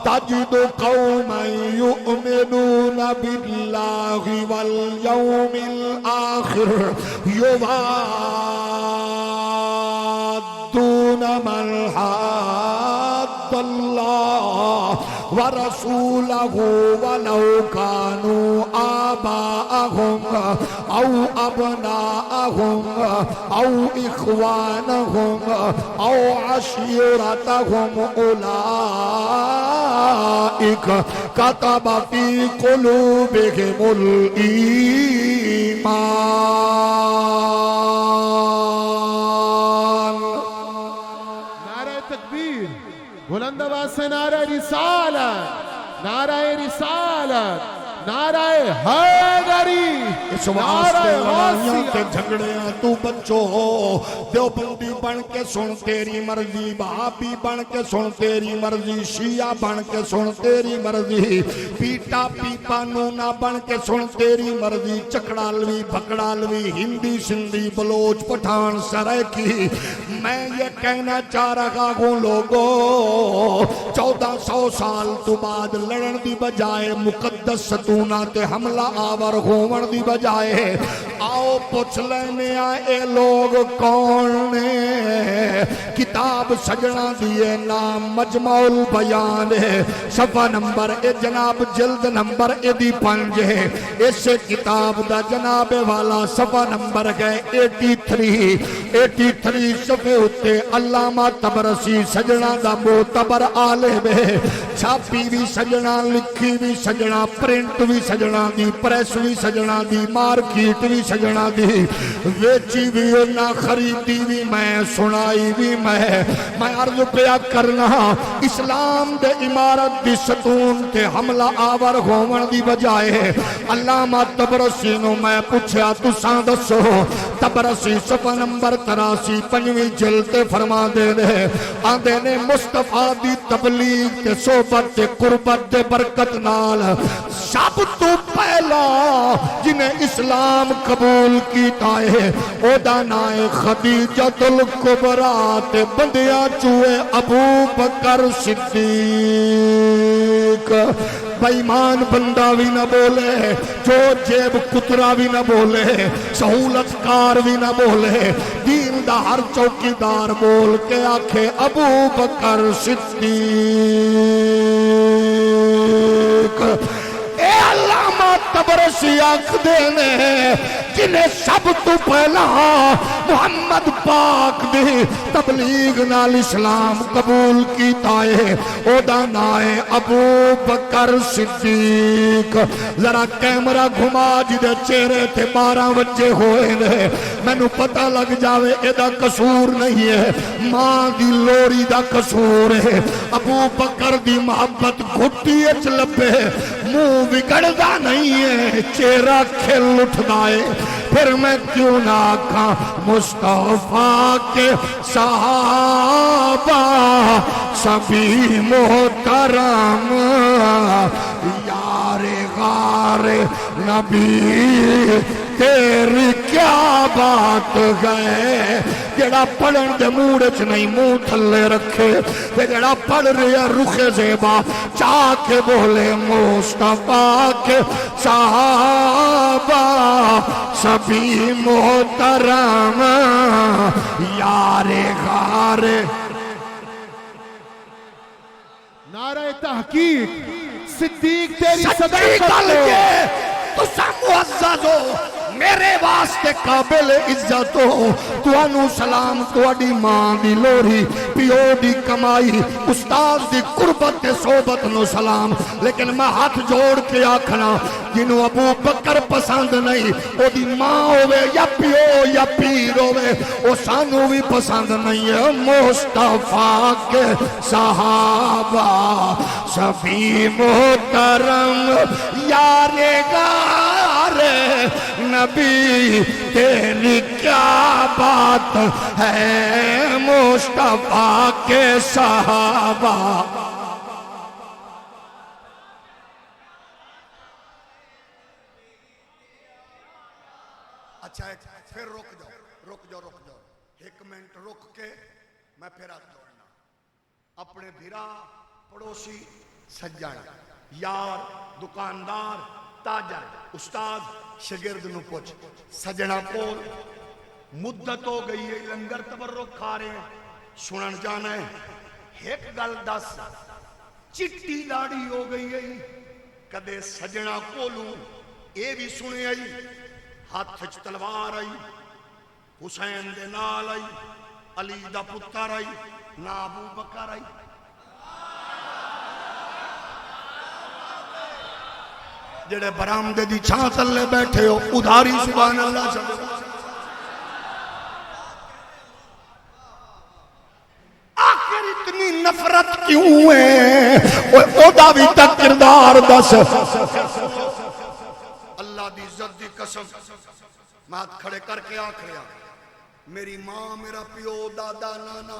تجد قوما یؤمنون باللہ والیوم الآخر یوادون من حاد اللہ ورسولہ ولو کانوا آباءہم او ابناءہم او اخوانہم او عشیرتہم اولئک کتب فی قلوبہم الایمان۔ نعرہ تکبیر، بلند آواز سے نعرہ رسالت، نعرہ رسالت، نعرہ حیدری، اس واسطے لڑائیاں تے جھگڑیاں تو بچو، دیوبندی بن کے سن تیری مرضی، بھابی بن کے سن تیری مرضی، شیعہ بن کے سن تیری مرضی، پیٹا پیپا نونا بن کے سن تیری مرضی، چکڑالوی بھکڑالوی ہندی سندھی بلوچ پٹھان سرائکی، میں یہ کہنا چاہ رہا ہوں لوگوں، 1400 سال تو بعد لڑن دی بجائے مقدس ستونہ تے حملہ آور ہون دی بجائے آؤ پوچھ لینے آئے لوگ کون نے کتاب سجنا دیئے نام مجمع البیان ہے، صفحہ نمبر اے جناب جلد نمبر اے دی 5 ہے، اس کتاب دا جناب والا صفحہ نمبر گئے 83 صفحے ہوتے علامہ تبرسی سجنا دا معتبر عالم ہے، چھاپی بھی سجنا، لکھی بھی سجنا، پرنٹ بھی سجنا دی، پریس بھی سجنا دی، مارکیٹ بھی سجنا دی، ویچی بھی نہ خریدی بھی میں، سنائی بھی میں عرض پیا کرنا اسلام دے عمارت دی ستون تے حملہ آور ہون دی بجائے علامہ تبرسی نو میں پوچھا تساں دسو، تبرسی صفحہ نمبر 83 5ویں جلد فرما دے آندے نے مصطفیٰ دی تبلیغ تے صحبت تے قربت تے برکت نال سب تو پہلا جنہیں اسلام قبول کیتا ہے او دانائے خدیجۃ الکبریٰ تے بندیاں چوئے ابو بکر صدیق بےمان بندہ بھی نہ بولے، جو جیب کترا بھی نہ بولے، سہولت کار بھی نہ بولے، دین دا ہر چوکیدار بول کے آکھے ابو بکر صدیق۔ اے علامہ طبرسی آکھ دینے جنہیں سب تو پہلا محمد پاک دی تبلیغ نال اسلام قبول کیتا ہے، او دا نام ہے ابو بکر صدیق۔ ذرا کیمرہ گھما جدے چہرے تے 12 بجے ہوئے نے، میں نو پتہ لگ جاوے اے دا قصور نہیں ہے، ماں دی لوری دا قصور ہے۔ ابو بکر دی محبت گھٹی اچ لبے، منہ بگڑدا نہیں ہے، چہرہ کھل اٹھدا ہے۔ پھر میں کیوں نہ آکھاں مصطفیٰ کے صحابہ سبھی محترم، یار غار نبی تیری کیا بات ہے۔ جڑا پڑھن دے موڑ چ نہیں منہ تھلے رکھے، تے جڑا پڑھ رہا رخ زیبا چاہ کے بولے مصطفیٰ کے صحابہ سبھی محترم، یار غار۔ نعرہ تحقیق صدیق تیری صدیق صداقت لگے تو سب معزز ہو، میرے واسطے قابل عزت ہو۔ توانو سلام تواڈی ماں دی لوری، پیو دی کمائی، استاد دی قربت صحبت نو سلام، لیکن میں ہاتھ جوڑ کے آکھنا جنہوں ابو بکر پسند نہیں، او دی ماں ہوئے یا پیو یا پیر ہوئے، او سانو بھی پسند نہیں ہے۔ مصطفیٰ کے صحابہ سبھی محترم، یار غار نبی تیری کیا بات ہے، مصطفیٰ کے صحابہ۔ اچھا پھر رک جاؤ ایک منٹ رک کے میں پھر ہاتھ جوڑنا۔ اپنے بھیرا پڑوسی سجن یار دکاندار تاجر استاد شگرد نو پوچھ، سجنا کول مدت ہو گئی ہے لنگر تبرک کھا رہے ہیں، سنن جانا ہے، ایک گل دس چٹی داڑھی ہو گئی ہے، کدے سجنا کولوں اے بھی سنے آئی ہاتھ چ تلوار آئی، حسین دے نال آئی، علی دا پتر آئی، نہ ابو بکر آئی۔ جڑے برآمدے دی چھاں تلے بیٹھے ہو ادھاری سبحان اللہ چلو۔ آخر اتنی نفرت کیوں ہے؟ او دا بھی تک کردار دس۔ اللہ دی عزت دی قسم میں ہاتھ کھڑے کر کے آکھ رہا، میری ماں میرا پیو دادا نانا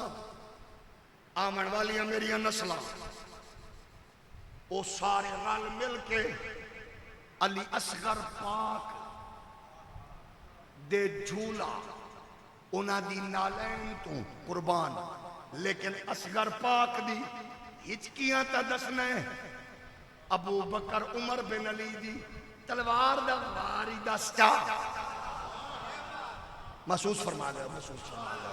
آمن والیاں میری نسلہ، وہ سارے رل مل کے علی اصغر پاک دے جھولا انہاں دی نالین تو قربان، لیکن اصغر پاک دی ہچکیاں تا دسنا ہے، ابو بکر عمر بن علی دی تلوار دا واری دستا محسوس فرما لے، محسوس فرما لے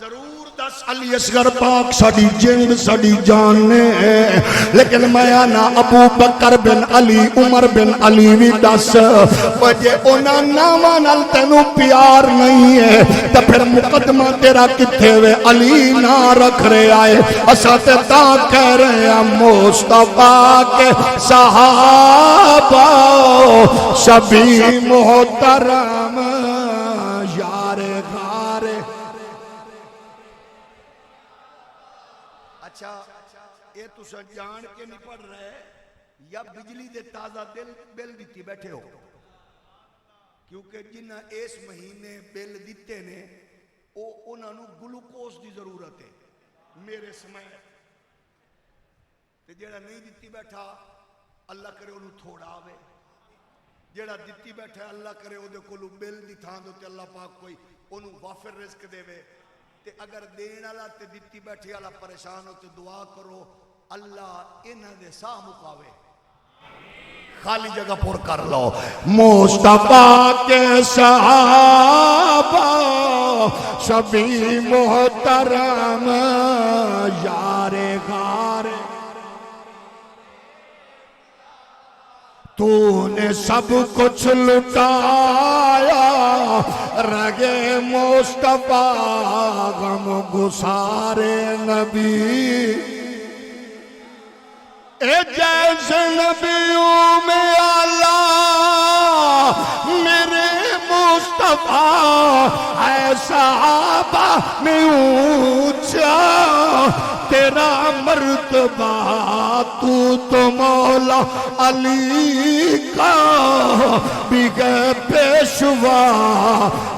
ضرور دس علی اصغر پاک ساڑی جن ساڑی جاننے ہیں، لیکن میں آنا ابو بکر بن علی عمر بن علی بھی دس وجہ اونا ناما نال تینو پیار نہیں ہے تو پھر مقدمہ تیرا کتھے وے علی نہ رکھ رہے آئے اسات تا کہہ رہے ہیں مصطفیٰ کے صحابہ سبھی محترم یار غار۔ اچھا یہ تو جان کے نہیں پڑھ رہے یا بجلی دے تازہ بل دیتی بیٹھے ہو؟ کیونکہ جنہ اس مہینے بل دیتے نے انہوں نے گلوکوز دی ضرورت ہے میرے سمے تے جیڑا نہیں دیتی بیٹھا اللہ کرے انہوں تھوڑا آوے، جیڑا دیتی بیٹھا اللہ کرے او دے کولو بل دی تھان دو تے اللہ پاک کوئی انہوں وافر رزق دے وے، تے اگر دین والا تے دیتی بیٹھے والا پریشان ہو تے دعا کرو اللہ انہاں دے ساہ مکاوے خالی جگہ پر کر لو مصطفیٰ کے صحابہ سبھی محترم یار غار تو نے سب کچھ لٹایا رگے مصطفیٰ غم گسار نبی اے جیسے نبیوں میں اللہ میرے مصطفیٰ اے صحابہ میں اونچا تیرا مرتبہ تو مولا علی کا بگے پیشوا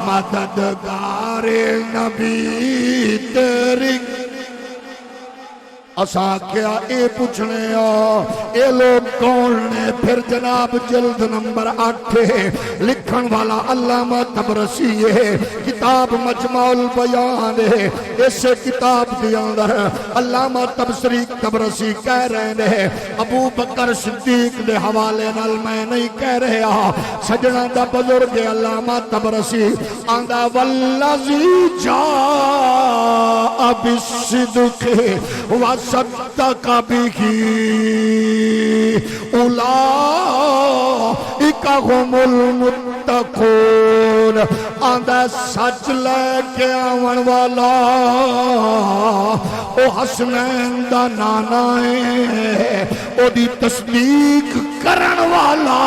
مددگار نبی تیری اساں کیا اے پوچھنے اے لوگ کون نے پھر جناب جلد نمبر 8 لکھن والا علامہ طبرسی ہے کتاب مجمع البیان ہے اس کتاب کے اندر علامہ طبرسی کہہ رہے ہیں ابو بکر صدیق دے حوالے نال میں نہیں کہہ رہا سجنہ دا بزرگ علامہ طبرسی آندہ والذی جاء بالصدق صدق به اولئک هم المتقون آندہ سچ لے کے آون والا او حسنین دا نانا ہے او دی تصدیق کرن والا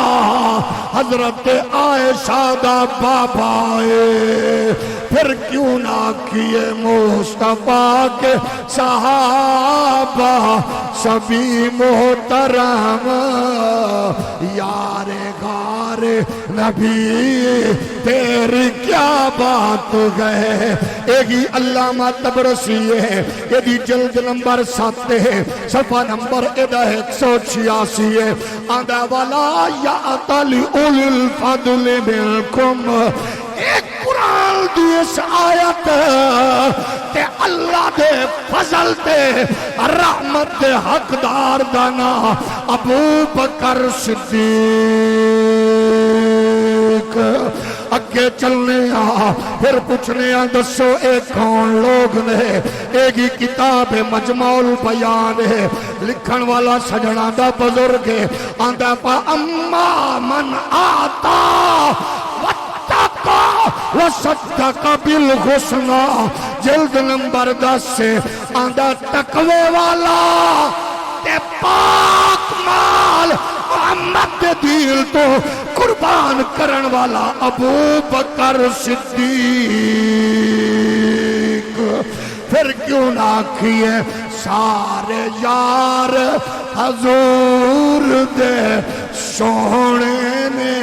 حضرت عائشہ دا بابا ہے پھر کیوں نہ کیے مصطفیٰ کے صحابہ سبھی محترم یار غار نبی تیری کیا بات گئے ایک ہی علامہ طبرسی ہے یہ دی جلد نمبر 7 ہے صفحہ نمبر 186 ہے آندہ والا یا اتلی اولی الفضل منکم ایک قرآن دی اس آیت تے اللہ دے فضل تے رحمت دے حقدار دانا ابو بکر صدیق اگے چلنے پھر پوچھنے دسو اے کون لوگ نے ایک ہی کتاب مجمع البیان ہے لکھن والا سجنہ دا بزرگ ہے آندہ پا اما من آتا وصدق بالحسنى جلد نمبر 10 سے آندہ تقوی والا تے پاک مال محمد دے دل تو قربان کرن والا ابو بکر صدیق پھر کیوں نہ کیے سارے یار حضور دے سونے نے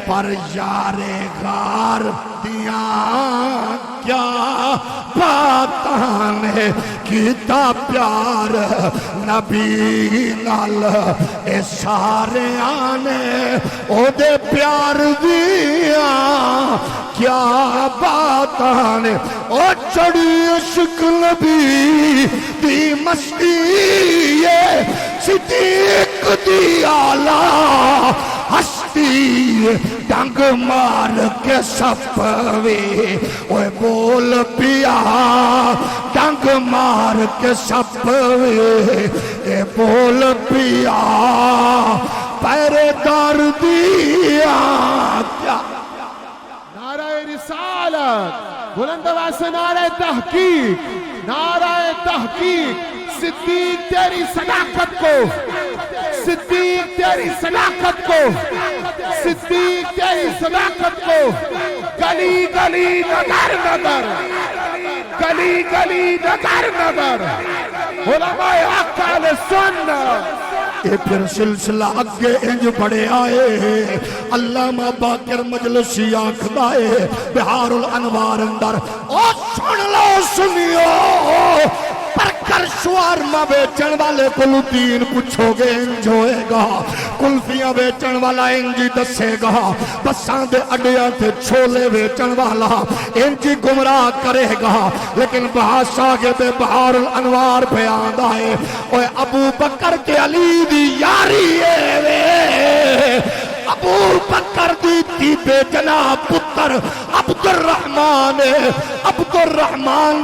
پر یار غار دیاں کیا باتاں نے کیتا پیار نبی نال اے سارے آنے او دے پیار دیاں کیا باتاں نے او چڑی عشق نبی دی مستی صدیق دی آلہ ہستی ڈنگ مار کے سپوے اوے بول پیا ڈنگ مار کے سپوے اے بول پیا پیرے دار دیا کیا نعرہ رسالت بلند آواز سے نعرہ تحقیق نعرہ تحقیق صدیق تیری صداقت کو صدیق تیری صداقت کو صدیق تیری صداقت کو گلی گلی نگر نگر گلی گلی نگر نگر علماء حق اہل سنت اے پھر سلسلہ اگے انج بڑے آئے علامہ باقر مجلسی آنکھدائے بہار الانوار اندر او سن لو سنیو پر بکر شوارما بیچن والے کو دین پوچھو گے انج ہوئے گا، کلفیاں بیچن والا انجی دسے گا، بساں دے اڈیاں تے چھولے بیچن والا انجی گمراہ کرے گا، لیکن بادشاہ کے بے بہار الانوار پہ آندا ہے اوے ابو بکر تے علی دی یاری ہے وے، ابو بکر دی تھی بے جناب پتر عبد الرحمن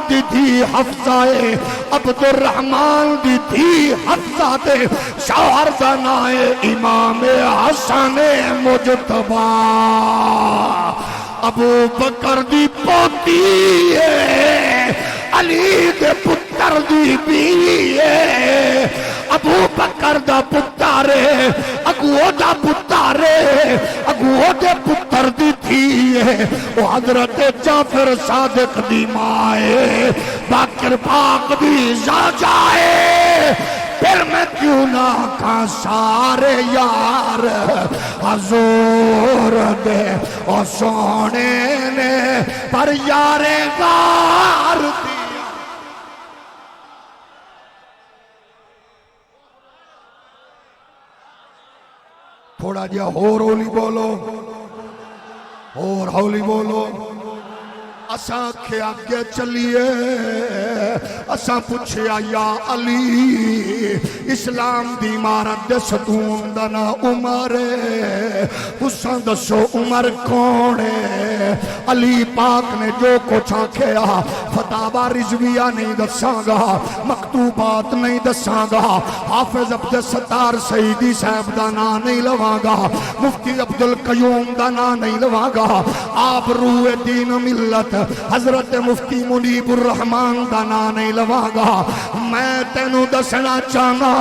دی تھی حفظہ ہے، عبد الرحمن دی تھی حفظہ تے شوہر دا نام ہے امام حسن مجتبی، ابو بکر دی پوتی ہے، علی دے پتر دی بیوی ہے، ابو بکر دا پتر ہے، اگو دا پتر ہے، اگو دے پتر دی تھی ہے، وہ حضرت جعفر صادق دی ماں ہے، باقر پاک دی زوجہ ہے، پھر میں کیوں نہ کھا سارے یار حضور دے اور سونے نے پر یارے گار دیا۔ تھوڑا جہا اور ہولی بولو، اور ہولی بولو، اساں کے آگے چلیے، اساں پوچھیا یا علی اسلام دی عمارت دے ستون دا نا عمر ہے، اساں دسو عمر کون ہے؟ علی پاک نے جو کچھ آکھیا فتاوی رضویہ نہیں دساں گا، مکتوبات نہیں دساں گا، حافظ عبد الستار سعیدی صاحب دا نا نہیں لواں گا، مفتی عبد القیوم دا نا نہیں لواں گا، آپ روح دین ملت حضرت مفتی منیب الرحمن دا نا نہیں لواں گا، میں تینوں دسنا چاہنا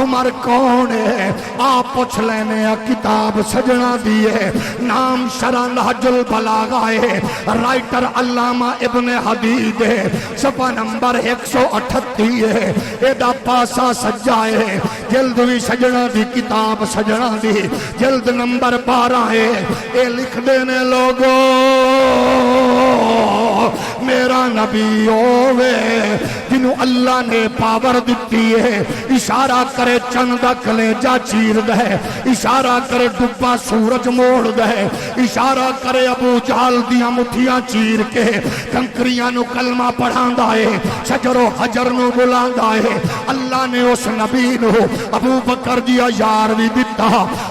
عمر کون ہے؟ آپ پوچھ لینے کتاب سجنا دیئے، نام شرح نہج البلاغہ ہے، رائٹر علامہ ابن حدید ہے، صفحہ نمبر 138 ہے، ایدہ پاسا سجائے، جلد بھی سجنا دی کتاب سجنا دی جلد نمبر 12 ہے، اے لکھ دینے لوگوں میرا نبی ہووے جنہوں اللہ نے پاور دیتی ہے، اشارہ کرے چند کلیجہ چیر دے، اشارہ کرے ڈبا سورج موڑ دے، اشارہ کرے ابو جہل دیاں مٹھیاں چیر کے کنکریاں نو کلمہ پڑھاندہ ہے، شجر و حجر نو بلاندہ ہے، اللہ نے اس نبی نو ابو بکر دیا یار بھی دیتا،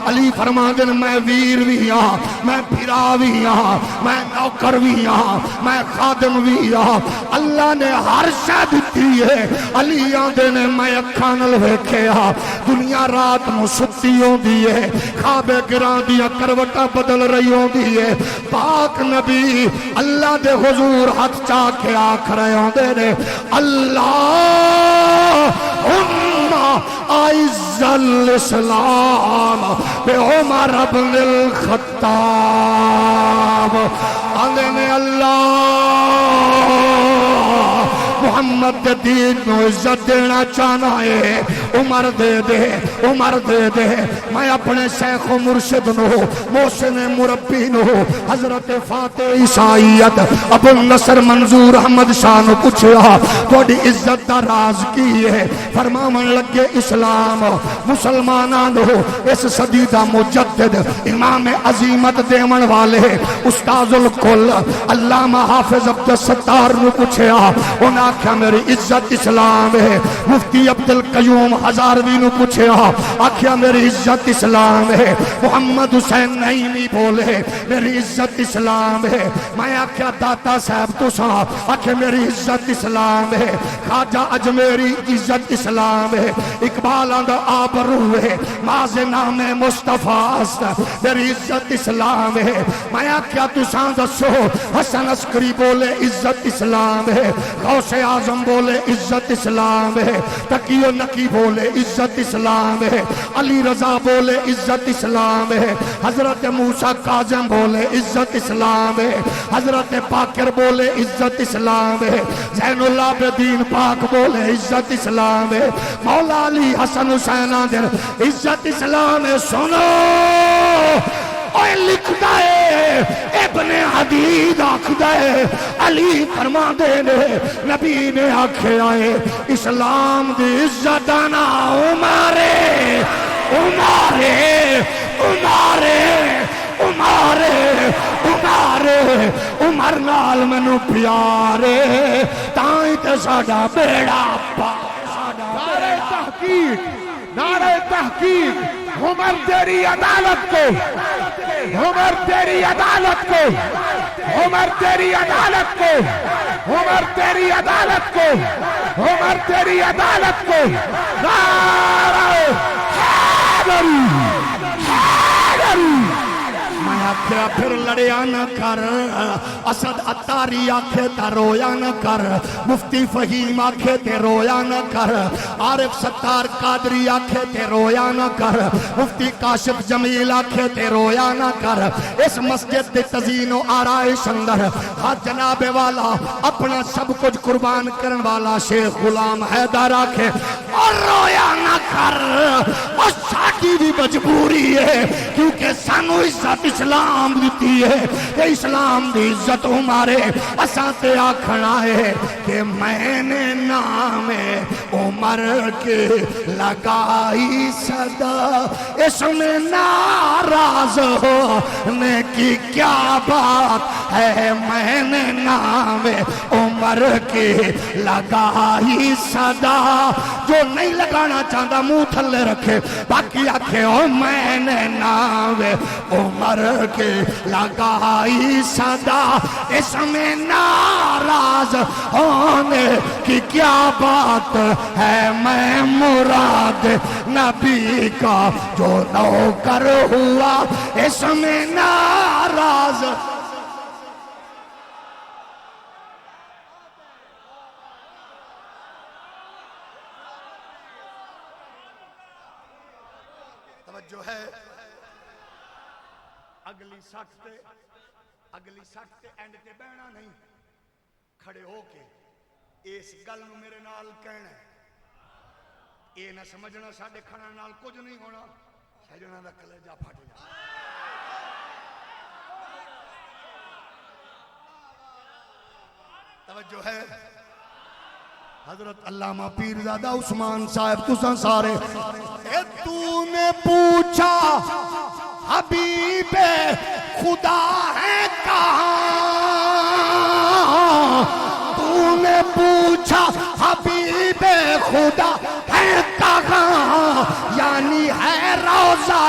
علی فرما دن میں ویر بھی ہاں، میں پھرا بھی ہاں، میں نوکر بھی ہاں، میں خادم بھی ہاں، اللہ نے ہر شے دیتی ہے، علی آندے نے میں اکھاں نال ویکھیا، دنیا رات نو ستی ہوندی ہے، خواب گراں دیاں کروٹاں بدل رہی ہوندی ہے، پاک نبی اللہ دے حضور ہاتھ چاہ کے آکھ رہے ہوندے نے، اللہم اعز الاسلام بے عمر بن الخطاب، آندے نے اللہ محمد دین نو عزت دینا چاہنا ہے، عمر دے دے، عمر دے دے، میں اپنے شیخ و مرشد نو محسن مربی نو حضرت فاتح عیسائیت ابو النصر منظور احمد شاہ نو پوچھیا تھوڑی عزت دا راز کی ہے، فرماون لگے اسلام مسلمانانو اس صدی دا مجدد امام عظیمت دیون والے استاذ الکل علامہ حافظ عبد الستار نو پوچھیا انہاں آکھیا میری عزت اسلام ہے، مفتی عبد القیوم ہزاروی نو پوچھیا آکھیا میری عزت اسلام ہے، محمد حسین نعیمی بولے میری عزت اسلام ہے، میں آکھیا داتا صاحب تو صاحب آکھیا میری عزت اسلام ہے، خواجہ اجمیری عزت اسلام ہے، اقبال آندہ آبرو ہے، ماز نام مصطفیٰ است میری عزت اسلام ہے، میں آکھیا تو صاحب دسو حسن عسکری بولے عزت اسلام ہے، غوث اعظم بولے عزت اسلام ہے، تقی و نقی بولے عزت اسلام ہے، علی رضا بولے عزت اسلام ہے، حضرت موسیٰ کاظم بولے عزت اسلام ہے، حضرت پاکر بولے عزت اسلام ہے، زین العابدین پاک بولے عزت اسلام ہے، مولا علی حسن حسین آدھر عزت اسلام ہے، سنو اوہ لکھتا ہے ابن حدید آکھدا ہے علی فرما دے نے نبی نے آکھیا ہے اسلام دی عزت نا عمرے عمرے عمرے عمرے عمرے عمر نال مینوں پیارے تائیں تے ساڈا بیڑا پار نعرہ تحقیق نعرہ تحقیق عمر تیری عدالت کو عمر تیری عدالت کو عمر تیری عدالت کو عمر تیری عدالت کو عمر تیری عدالت کو نعرہ حیدری حیدری میں آکھیا پھر لڑیا نہ کر اسد اتاری آکھے تے رویا نہ کر مفتی فہیم آکھے تے رویا نہ کر عارف ستار قادری آکھے تے رویا نہ کر مفتی کاشف جمیل آکھے تے رویا نہ کر اس مسجد دے تزئین و آرائش اندر ہر جناب والا اپنا سب کچھ قربان کرن والا شیخ غلام حیدر آکھے اور رویا نہ کر اور ساڈی بھی مجبوری ہے کیونکہ سانو عزت اسلام دیتی ہے کہ اسلام دی عزت ہمارے اساں تے آکھنا ہے کہ میں نے نام عمر کے لگائی صدا اس میں ناراض ہونے کی کیا بات ہے میں نے نام عمر کے لگائی صدا جو نہیں لگانا چاہتا منہ تھلے رکھے باقی آکھے او میں نے نام عمر کے لگائی صدا اس میں ناراض ہونے کی کیا بات ہے میں مراد نبی کا جو نوکر ہوا اس میں ناراض توجہ ہے اگلی سٹ تے اینڈ تے بہنا نہیں کھڑے ہو کے اس گل نو میرے نال کہنا ہے اے نہ سمجھنا ساڈے کھڑن نال کچھ نہیں ہونا سجنا دا کلیجہ پھٹ جا توجہ ہے حضرت علامہ پیرزادہ عثمان صاحب تساں سارے اے تو نے پوچھا حبیب خدا ہے کہاں تو نے پوچھا حبیب خدا ہے کہاں یعنی ہے روضہ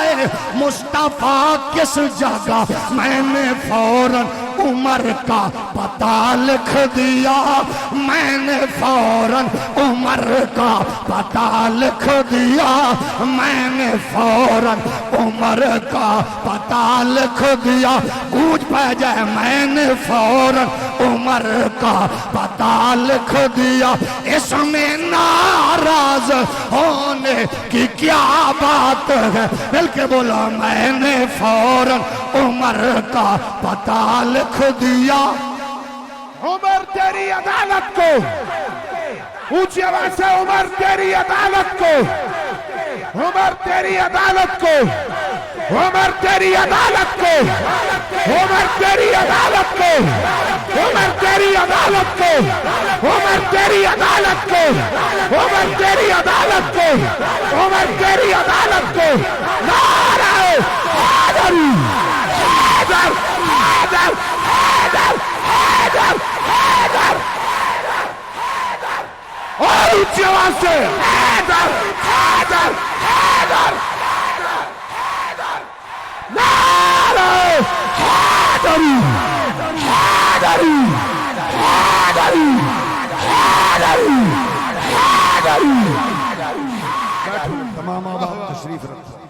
مصطفیٰ کس جگہ میں نے فوراً عمر کا پتہ لکھ دیا میں نے فوراً عمر کا پتہ لکھ دیا میں نے فوراً عمر کا پتہ لکھ دیا گونج پہ جائے میں نے فوراً عمر کا پتہ لکھ دیا اس میں ناراض ہونے کی کیا بات ہے مل کے بولا میں نے فوراً عمر کا پتہ لکھ دیا عمر تیری عدالت کو اونچی آواز سے عمر تیری عدالت کو عمر تیری عدالت کو عمر تیری عدالت کو عمر تیری عدالت کو عمر تیری عدالت کو عمر تیری عدالت کو عمر تیری عدالت کو عمر تیری عدالت کو نعرہ حیدر حیدر حیدر حیدر حیدر حیدر اور اونچی آواز سے حیدر حیدر حیدر نعرہ حیدری حیدری حیدری حیدری حیدری تمام آباد تشریف رکھو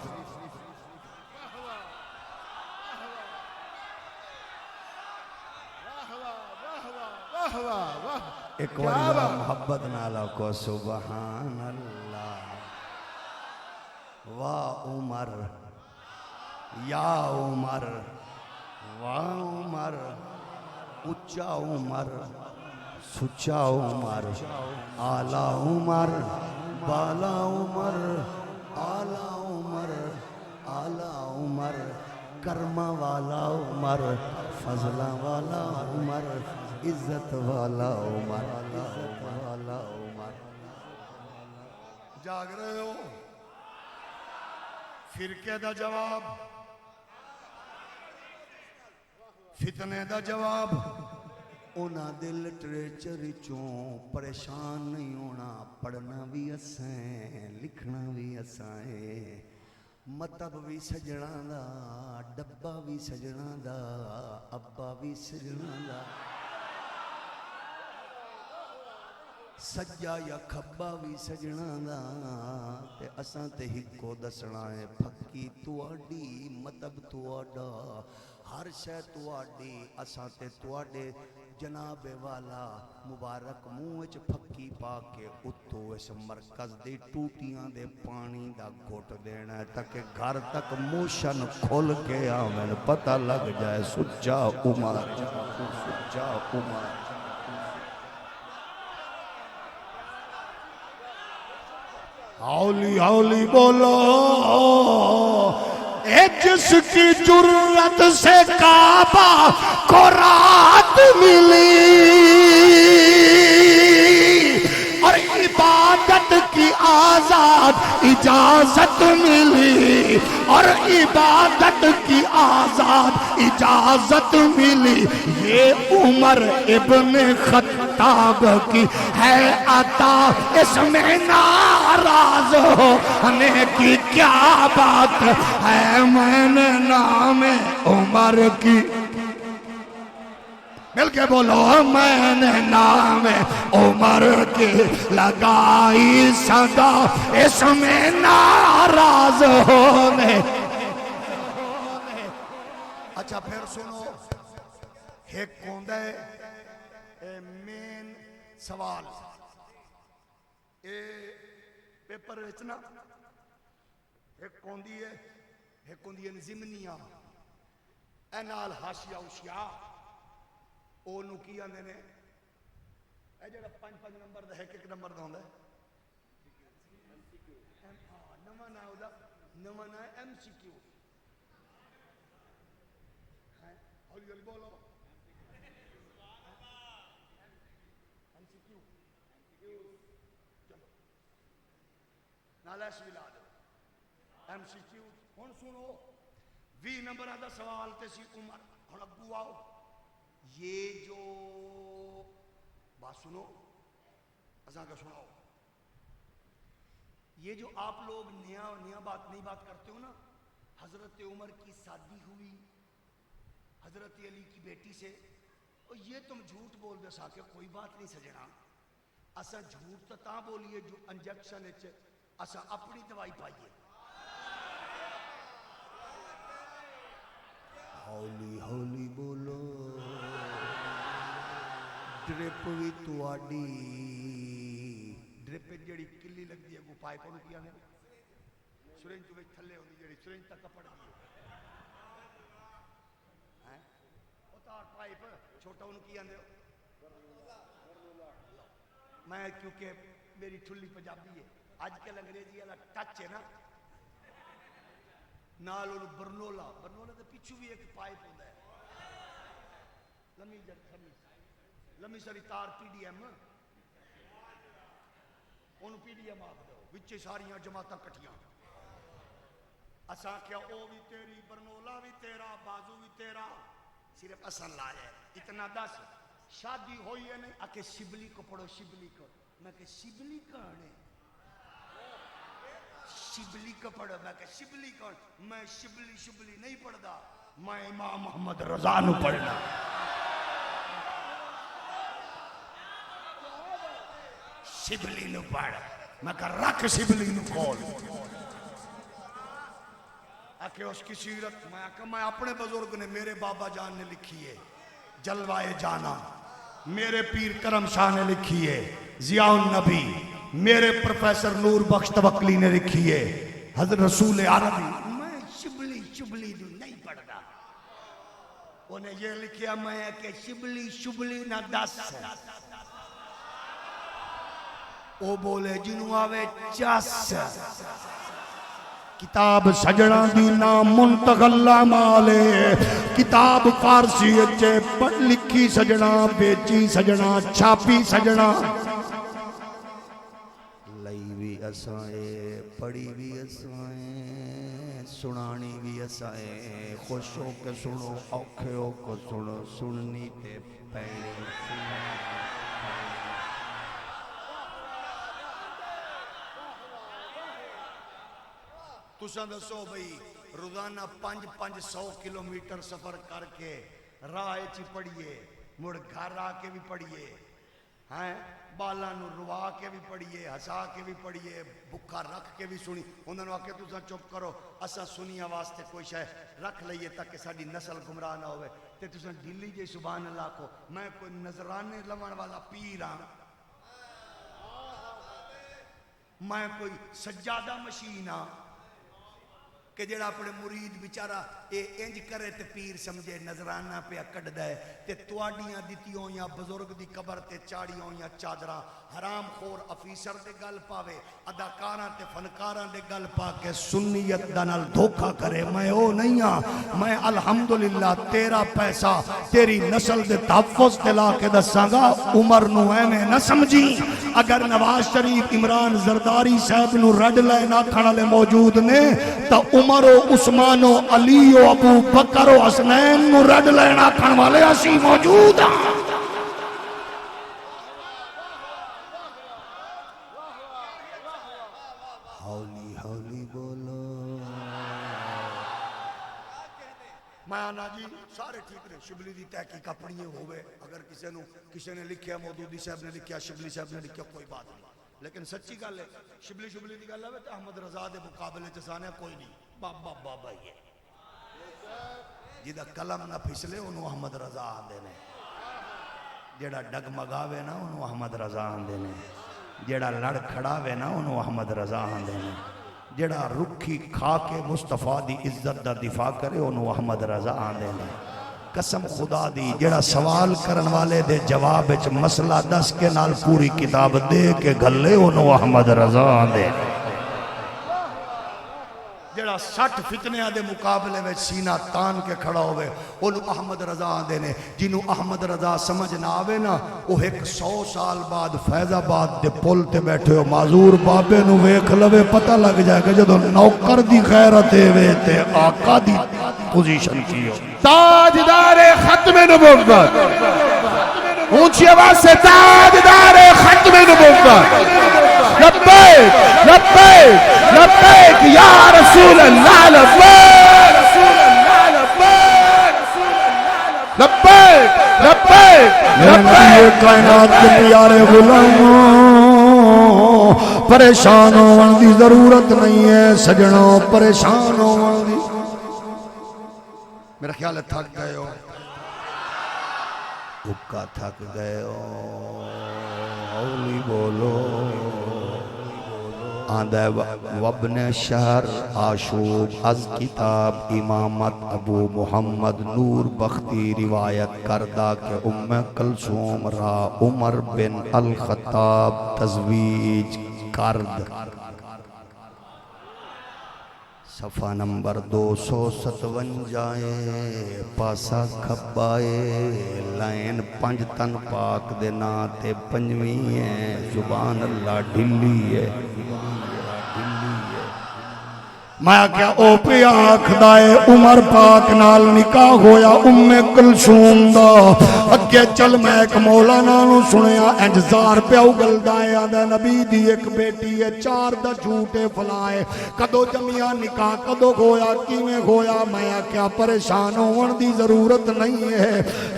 ایک وجہ محبت نالا کو سبحان اللہ واہ عمر یا عمر واہ عمر اچا عمر سچا عمر آلہ عمر بالا عمر آلہ عمر آلہ عمر کرما والا عمر، فضلہ والا عمر، عزت والا عمر، عزت والا عمر. جاگ رہے ہو؟ فرقے دا جواب، فتنے دا جواب. اونا دے لٹریچر چوں پریشان نہیں ہونا، پڑھنا بھی اسائیں لکھنا بھی اسائیں، مطب بھی سجنا دا، ڈبا بھی سجنا دا، ابا بھی سجنا دا، سجا یا کھبا بھی سجنا دا. تے اساں تے ہکو دسنا ہے، پھکی تواڈی مطب تواڈا، ہر شے تواڈی. اساں تے تواڈے جناب والا مبارک منہ وچ پھکی پا کے اتو اس مرکز دی ٹوٹیاں دے پانی دا گھٹ دینا ہے تاکہ گھر تک موشن کھول کے آمن پتہ لگ جائے سچا عمر، سچا عمر. ہولی ہولی بولو. اے جس کی جرت سے کعبہ کو رات ملی اور عبادت کی آزاد اجازت ملی، اور عبادت کی آزاد اجازت ملی، یہ عمر ابن خطاب کی ہے عطا. اس میں ناراض ہونے کی کیا بات ہے، میں نے نام عمر کی. مل کے بولو، میں نے نام عمر کی لگائی صدا، اس میں ناراض ہونے. اچھا پھر سنو، ایک ہوندہ ہے مین سوال. اے پیپر اتنا ایک ہوندی ہے زمنیاں، اے نال حاشیہ اوشیاء. او نو کی آندے نے، اے جڑا 5 نمبر دا ایک نمبر دا ہوندا ہے، نواں نا ہودا، نواں نا ایم سی کیو. ہولی ہولی بولو. ایم سی کیو چلو نال ایس بھی لا دو. ایم سی کیو. ہن سنو 20 نمبر دا سوال تے سی عمر. ہن ابو آؤ، یہ جو بات سنو، ازاں کا سناؤ، یہ جو آپ لوگ نیا بات نئی بات کرتے ہو نا، حضرت عمر کی شادی ہوئی حضرت علی کی بیٹی سے، اور یہ تم جھوٹ بول دے سا کہ کوئی بات نہیں سجنا. اسا جھوٹ تو تاں بولیے جو انجیکشن اسا اپنی دوائی پائیے. ہولی ہولی بولو. ڈرپ بھی تواڈی، ڈرپ جڑی کلی لگدی ہے وہ پائپ نوں کی آندے نے، سرنج وچ تھلے ہوندی جڑی سرنج تک کپڑ دی ہے، او تار پائپ چھوٹا اونوں کی آندے ہو. میں کیونکہ میری ٹھلی پنجابی ہے، اج کل انگریزی والا ٹچ ہے نا، نال اونوں برنولا دے پیچھے بھی ایک پائپ ہوندا ہے، لمبی ساری تار پی ڈی ایم، انہوں پی ڈی ایم آکھ دو، وچے ساریاں جماعتاں کٹھیاں. اساں کیا او بھی تیری، برنولا بھی تیرا، بازو بھی تیرا، صرف اساں لایا. اتنا دس شادی ہوئی ہے نہیں، آکے شبلی کو پڑھو، شبلی کو. میں کہ شبلی کون ہے؟ شبلی کو پڑھو. میں کہ شبلی کون؟ میں شبلی نہیں پڑھدا، میں امام محمد رضا نو پڑھنا. شبلی نو پڑھ. میں کہ رکھ شبلی نو کھول. آکے اس کی سیرت، میں اپنے بزرگ نے، میرے بابا جان نے لکھی ہے جلوائے جانا، میرے پیر کرم شاہ نے لکھی ہے ضیاء النبی، میرے پروفیسر نور بخش توکلی نے لکھی ہے حضرت رسول عربی. میں شبلی دو نہیں پڑھتا. انہیں یہ لکھیا میں کہ شبلی نہ دس. او بولے جنوں آوے چس. کتاب سجنا دی نام منتقل مالے کتاب فارسی اچے پڑھ لکھی سجنا بیچی سجنا چھاپی سجنا لئی بھی اسائیں پڑھی بھی اسائیں سنانی بھی اسائیں خوش ہو کے سنو اوکھے ہو کے سنو سننی تے پہلے تُساں دسو بھئی روزانہ 500 کلومیٹر سفر کر کے راہ چی پڑھیے مڑ گھر آ کے بھی پڑھیے ہیں بالا نو روا کے بھی پڑھیے ہسا کے بھی پڑھیے بکھا رکھ کے بھی سنی انہوں نے آکے تُساں چپ کرو اسا سنیا واسطے کوئی شے رکھ لئیے تاکہ ساڑی نسل گمراہ نہ ہوئے تے تُساں ڈیلی جے سبحان اللہ کو میں کوئی نظرانے لمن والا پیر ہاں میں کوئی سجادہ مشین ہاں کہ جڑا اپنے مرید بیچارہ اے انج کرے تے پیر سمجھے نظرانہ پہ اکڑ دے تے تواڈیاں دیتیوں یا بزرگ دی قبر تے چاڑیوں یا چادراں حرام خور افیسر دے گل پاوے اداکاراں تے فنکاراں دے گل پا کے سنیت دا نال دھوکا کرے میں او نہیں ہاں میں الحمدللہ تیرا پیسہ تیری نسل دے تحفظ تے لا کے دساں گا عمر نو ایویں نہ سمجھی اگر نواز شریف عمران زرداری صاحب نو رڈ لے نہ کھڑا لے موجود نے تا عمر و عثمان و علی و ابو بکر و حسنین نو رڈ لینا کھن والے اسی موجود ہیں ہولی ہولی بولو میں آنا جی سارے ٹھیک رہے شبلی دی تحقیق اپنی ہوئے اگر کسی نے لکھیا مودودی صاحب نے لکھیا شبلی صاحب نے لکھیا کوئی بات نہیں لیکن سچی گل ہے شبلی دی گل ہے تو احمد رضا دے مقابلے چسانے کوئی نہیں بابا بابا ہی ہے جیدہ قلم نہ پھسلے انہوں احمد رضا آندے نے جیڑا ڈگ مگاوے نا انہوں احمد رضا آندے نے جیڑا لڑ کھڑاوے نا انہوں احمد رضا آندے نے جیڑا رکھی کھا کے مصطفیٰ دی عزت دا دفاع کرے انہوں احمد رضا آندے نے قسم خدا دی جیڑا سوال کرن والے دے جواب وچ مسئلہ دس کے نال پوری کتاب دے کے گھلے انہوں احمد رضا آندے نے جڑا 60 فتنیاں دے مقابلے میں سینہ تان کے کھڑا ہوئے انہوں احمد رضا آندے نے جنہوں احمد رضا سمجھ نہ آوے نا وہ 100 سال بعد فیض آباد دے پل تے بیٹھے ہو معذور بابے نو ویکھ لوے پتہ لگ جائے کہ جدو نوکر دی غیرت وے تے آقا دی پوزیشن کی ہو تاجدار ختم نبوت اونچی آواز سے تاجدار ختم نبوت لبیک لبیک لبیک یا رسول اللہ لبیک لبیک لبیک نبی کائنات کے پیارے غلاموں پریشان ہون دی ضرورت نہیں ہے سجنوں پریشان ہون دی میرا خیال ہے تھک گئے ہو اکا تھک گئے ہو ہولی بولو آندھے وابن شہر آشوب از کتاب امامت ابو محمد نور بختی روایت کردہ کہ ام کلثوم را عمر بن الخطاب تزویج کرد صفحہ نمبر 257 پاسا کھبائے لائن 5 تن پاک دے ناتے 5ویں ہے زبان اللہ ڈھلی ہے میں کیا او پہ آنکھ دائے عمر پاک نال نکاح ہویا ام کلثوم دا اگے چل میں ایک مولانا نو سنیا انجزار پہ اگل دائے آدھا نبی دی ایک بیٹی ہے 4 دا جھوٹے فلائے کدو جمعہ نکاح کدو گویا کیویں گویا میں کیا پریشان ہون دی ضرورت نہیں ہے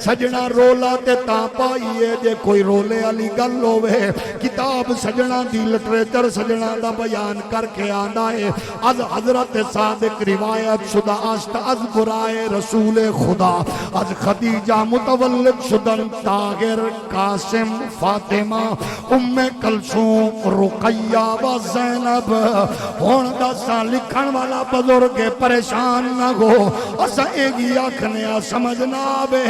سجنا رولا تے تاں پائیے جے کوئی رولے علی گل ہوئے کتاب سجنا دی لٹریچر سجنا دا بیان کر کے آنا ہے از حضرت صادق روایت شدہ است از برائے رسول خدا از خدیجہ متولد شدن طاہر قاسم فاطمہ ام کلثوم رقیہ و زینب ہون دسا لکھن والا بزرگ پریشان نہ ہو اسا ایگی آکھنیا سمجھ نہ آوے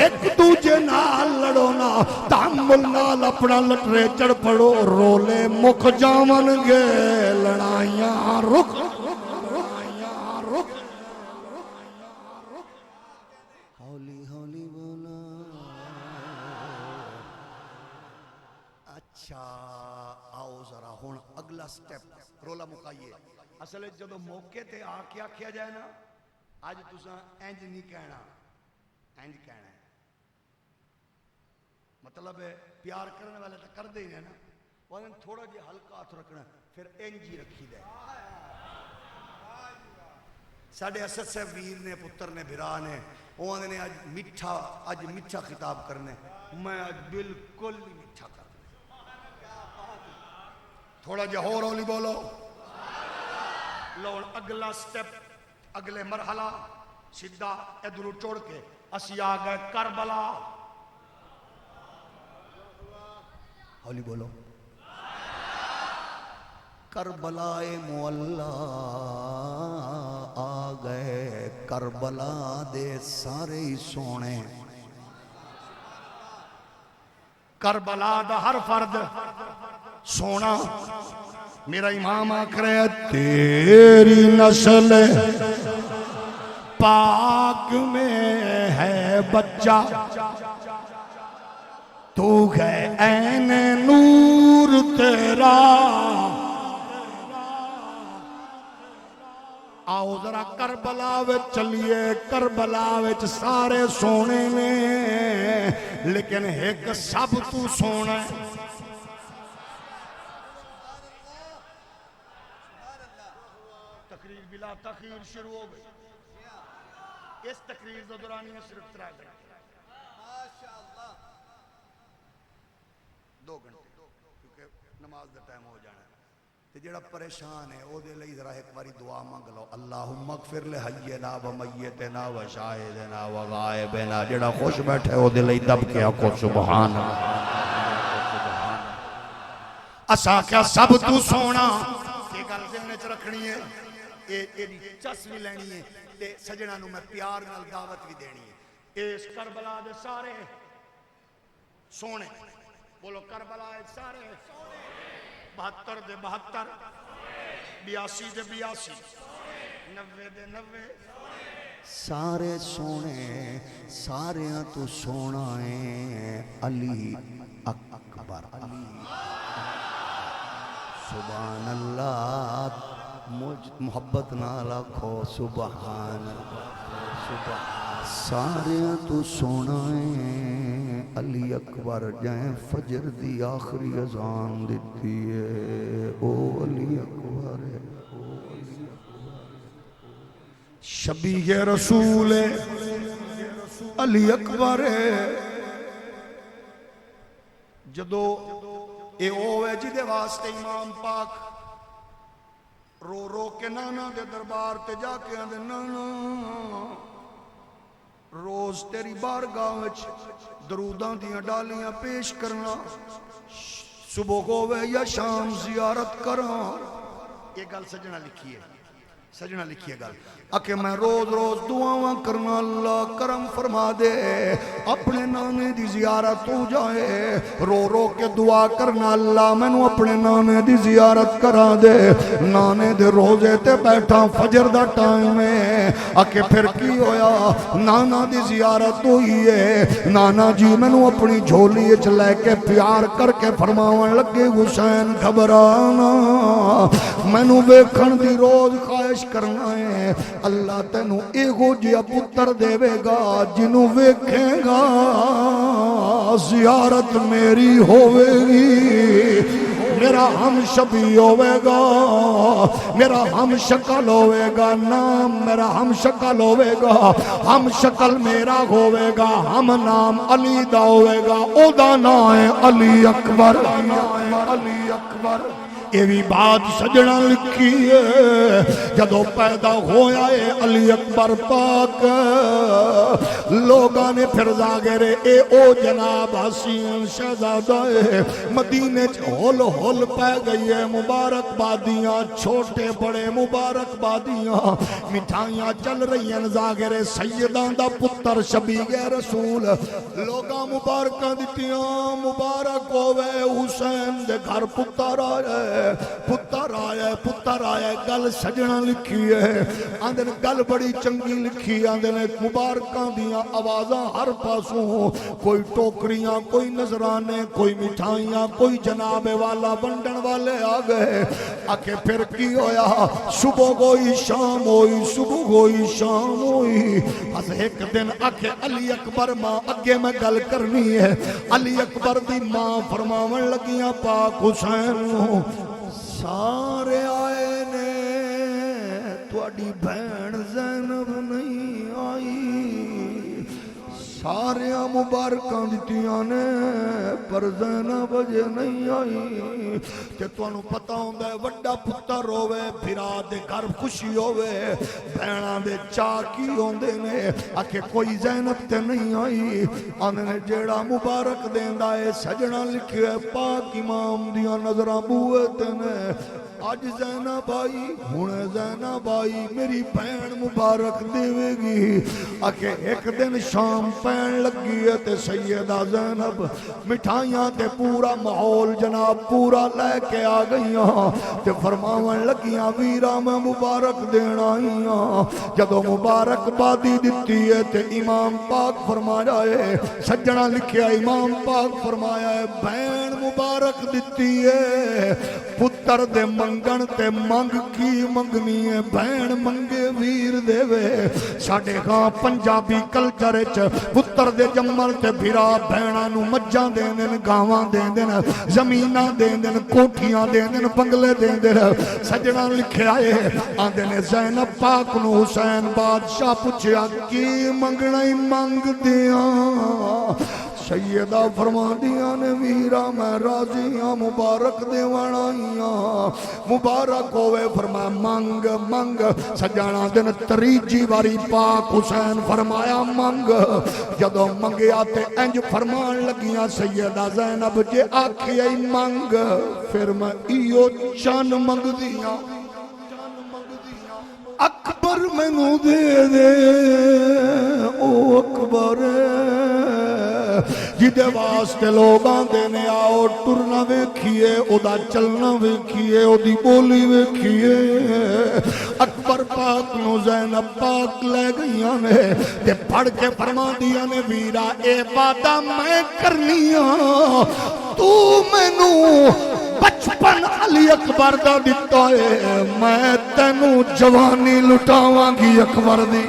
ایک دوجے نال لڑو نا تحمل نال اپنا لٹریچر پڑھو رولے مک جاون گے لڑائیاں رک اچھا آؤ ذرا ہوں اگلا سٹیپ رولا مکائیے. اصل جدو موقع تے آ کے آکھیا جائے نا اج تساں انج نہیں کہنا, انج کہنا ہے. مطلب ہے پیار کرنے والے تو کر دے ہی نا, وہ تھوڑا جہا ہلکا ہاتھ رکھنا پھر انج ہی رکھی دے. ساڈے اسد صاحب ویر نے پتر نے بھرا نے وہ نے اج میٹھا خطاب کرنے, میں اج بالکل نہیں میٹھا کرنا. تھوڑا جہا اور ہولی بولو. لو اگلا سٹیپ, اگلے مرحلہ سیدھا ادھر چڑ کے اسی آ گئے کربلا. ہولی بولو. کربلا معلا آ گئے, کربلا دے سارے ہی سونے. کربلا دا ہر فرد سونا. میرا امام آکھرے تیری نسل پاک میں ہے بچہ, تو ہے عین نور تیرا. آؤ ذرا کربلا وچ چلیے. کربلا وچ سارے سونے نے لیکن ایک سب تو سونا ہے. تقریر بلا تخیر شروع ہو گئی. اس تقریر دو دورانی ہے صرف 3 گھنٹے, 2 گھنٹے کیونکہ نماز دا ٹائم ہو جانا ہے. تے جڑا پریشان ہے او دے لئی ذرا ایک باری دعا مانگ لو. اللہم اغفر لحینا و میتنا و شاہدنا و غائبنا. جڑا خوش بیٹھے او دے لئی دب کے آکھو سبحان اللہ. اسا کیا سب تو سونا. یہ گل ذہن وچ رکھنی ہے, یہ چس بھی لینی ہے تے سجنا نو میں پیار نال دعوت بھی دینی ہے. اس کربلا دے سارے سونے. بولو کربلا دے سارے 72 دے 72, 82 دے 82, 90 دے 90, سارے سونے. ساریاں تو سونا ہے علی اکبر. سبحان اللہ. محبت نال آکھو سبحان اللہ. ساریاں تو سونا ہے علی اکبر. جائیں فجر دی آخری اذان دیتی ہے او علی اکبر ہے. شبیہ رسول علی اکبر ہے. جدو اے او ہے جدے واسطے امام پاک رو رو کے نانا دے دربار تے جا کے آندے نانا روز تیری بارگاہ وچ دروداں دیاں ڈالیاں پیش کرنا, صبح ہووے یا شام زیارت کراں. یہ گل سجنا لکھی ہے, سجنا لکھی ہے گل. اکھے میں روز روز دعاواں کرنا, اللہ کرم فرما دے اپنے نانے دی زیارت ہو جائے. رو رو کے دعا کرنا, اللہ میں نو اپنے نانے دی زیارت کرا دے. نانے دے روزے تے بیٹھا فجر دا ٹائم ہے. اکھے پھر کی ہویا, نانا دی زیارت ہوئی ہے. نانا جی میں نو اپنی جھولی اچ لے کے پیار کر کے فرماون لگے حسین گھبرانا, میں نو ویکھن دی روز خواہش کرنا ہے. اللہ تینو ایگو جیا پتر دے گا جنوں ویکھیں گا زیارت میری ہوئے گی. میرا ہم شبی ہوئے گا, میرا ہم شکل ہوئے گا. نام میرا ہم شکل ہوئے گا, ہم شکل میرا ہوئے گا. ہم نام علی دا ہوئے گا, او دا نام ہے علی اکبر. علی اکبر. یہ بھی بات سجنا لکھی ہے. جدو پیدا ہویا ہے علی اکبر پاک, لوگاں نے پھر زاگرے اے او جناب حسین شہزادہ ہے. مدینے ہول ہول پہ گئی ہے مبارک بادیاں, چھوٹے بڑے مبارک بادیاں, مٹھائیاں چل رہی ہیں. زاگرے سیداں دا پتر شبیہ رسول لوگاں مبارکاں دتیاں. مبارک ہوئے حسین دے گھر پتر آئے. پتر آیا گل سجنا لکھی ہے آندے نے گل بڑی چنگی لکھی آندے نے مبارکاں دیاں آوازاں ہر پاسوں کوئی ٹوکریاں کوئی نظرانے کوئی مٹھائیاں کوئی جناب والا بنڈن والے آ گئے آکے پھر کی ہویا صبح گوئی شام ہوئی صبح گوئی شام ہوئی اس ایک دن آکے علی اکبر ماں اگے میں گل کرنی ہے علی اکبر دی ماں فرماون لگیاں پاک حسین نو سارے آئے نے تواڈی بہن زینب نہیں آئی سارے مبارکاں دتیاں نے پر زینب اجے نہیں آئی کہ تانوں پتہ ہوندا ہے وڈا پتر ہوے بھرا دے گھر خوشی ہوے بہناں دے چاہ کی ہوندے نے آکھے کوئی زینب تے نہیں آئی آندے نے جیڑا مبارک دیندا اے سجنا لکھیا ہے پاک امام دیاں نظراں بوئے تے نے آج زینب آئی ہن زینب آئی میری بہن مبارک دیوے گی آکھے ایک دن شام پین لگی ہے تے سیدہ زینب مٹھائیاں تے پورا ماحول جناب پورا لے کے آ گئیاں تے فرماون لگیاں ویرا میں مبارک دینا آئیاں جدو مبارک بادی دتی ہے تے امام پاک فرمایا ہے سجنا لکھیا امام پاک فرمایا ہے بہن مبارک دتی ہے پتر دے منگن تے منگ کی منگنی ہے بہن منگے ویر دے وے ساڑھے ہاں پنجابی کلچر پتر دے جمل تے بھرا بہناں نو مجھاں دے دن گاواں دے دن زمیناں دے دن کوٹھیاں دے دن بنگلے دے دن سجنا لکھیا ہے آندے نے زینب پاک نو حسین بادشاہ پوچھیا کی منگنا ہی منگ دیاں سیدہ فرما دیاں نے ویرا میں راضی ہاں مبارک دیوان آئیاں مبارک ہوئے فرمایا منگ منگ سجانا دن تریجی واری پاک حسین فرمایا منگ جدو منگیا تے انج فرمان لگیاں سیدہ زینب جے آکھی ای منگ پھر میں ایو چان منگ دیاں اکبر میں نو دے دے او اکبر جدے واسطے لوگاں دینے آؤ ٹرنا ویکھیے او دا چلنا ویکھیے او دی بولی ویکھیے اکبر پاک نو زینب پاک لے گئیاں نے تے پڑھ کے فرما دیا نے ویرا اے وعدہ میں کرنیاں تو میں نو بچپن علی اکبر دا دیتا ہے میں تینو جوانی لٹاواں گی اکبر دی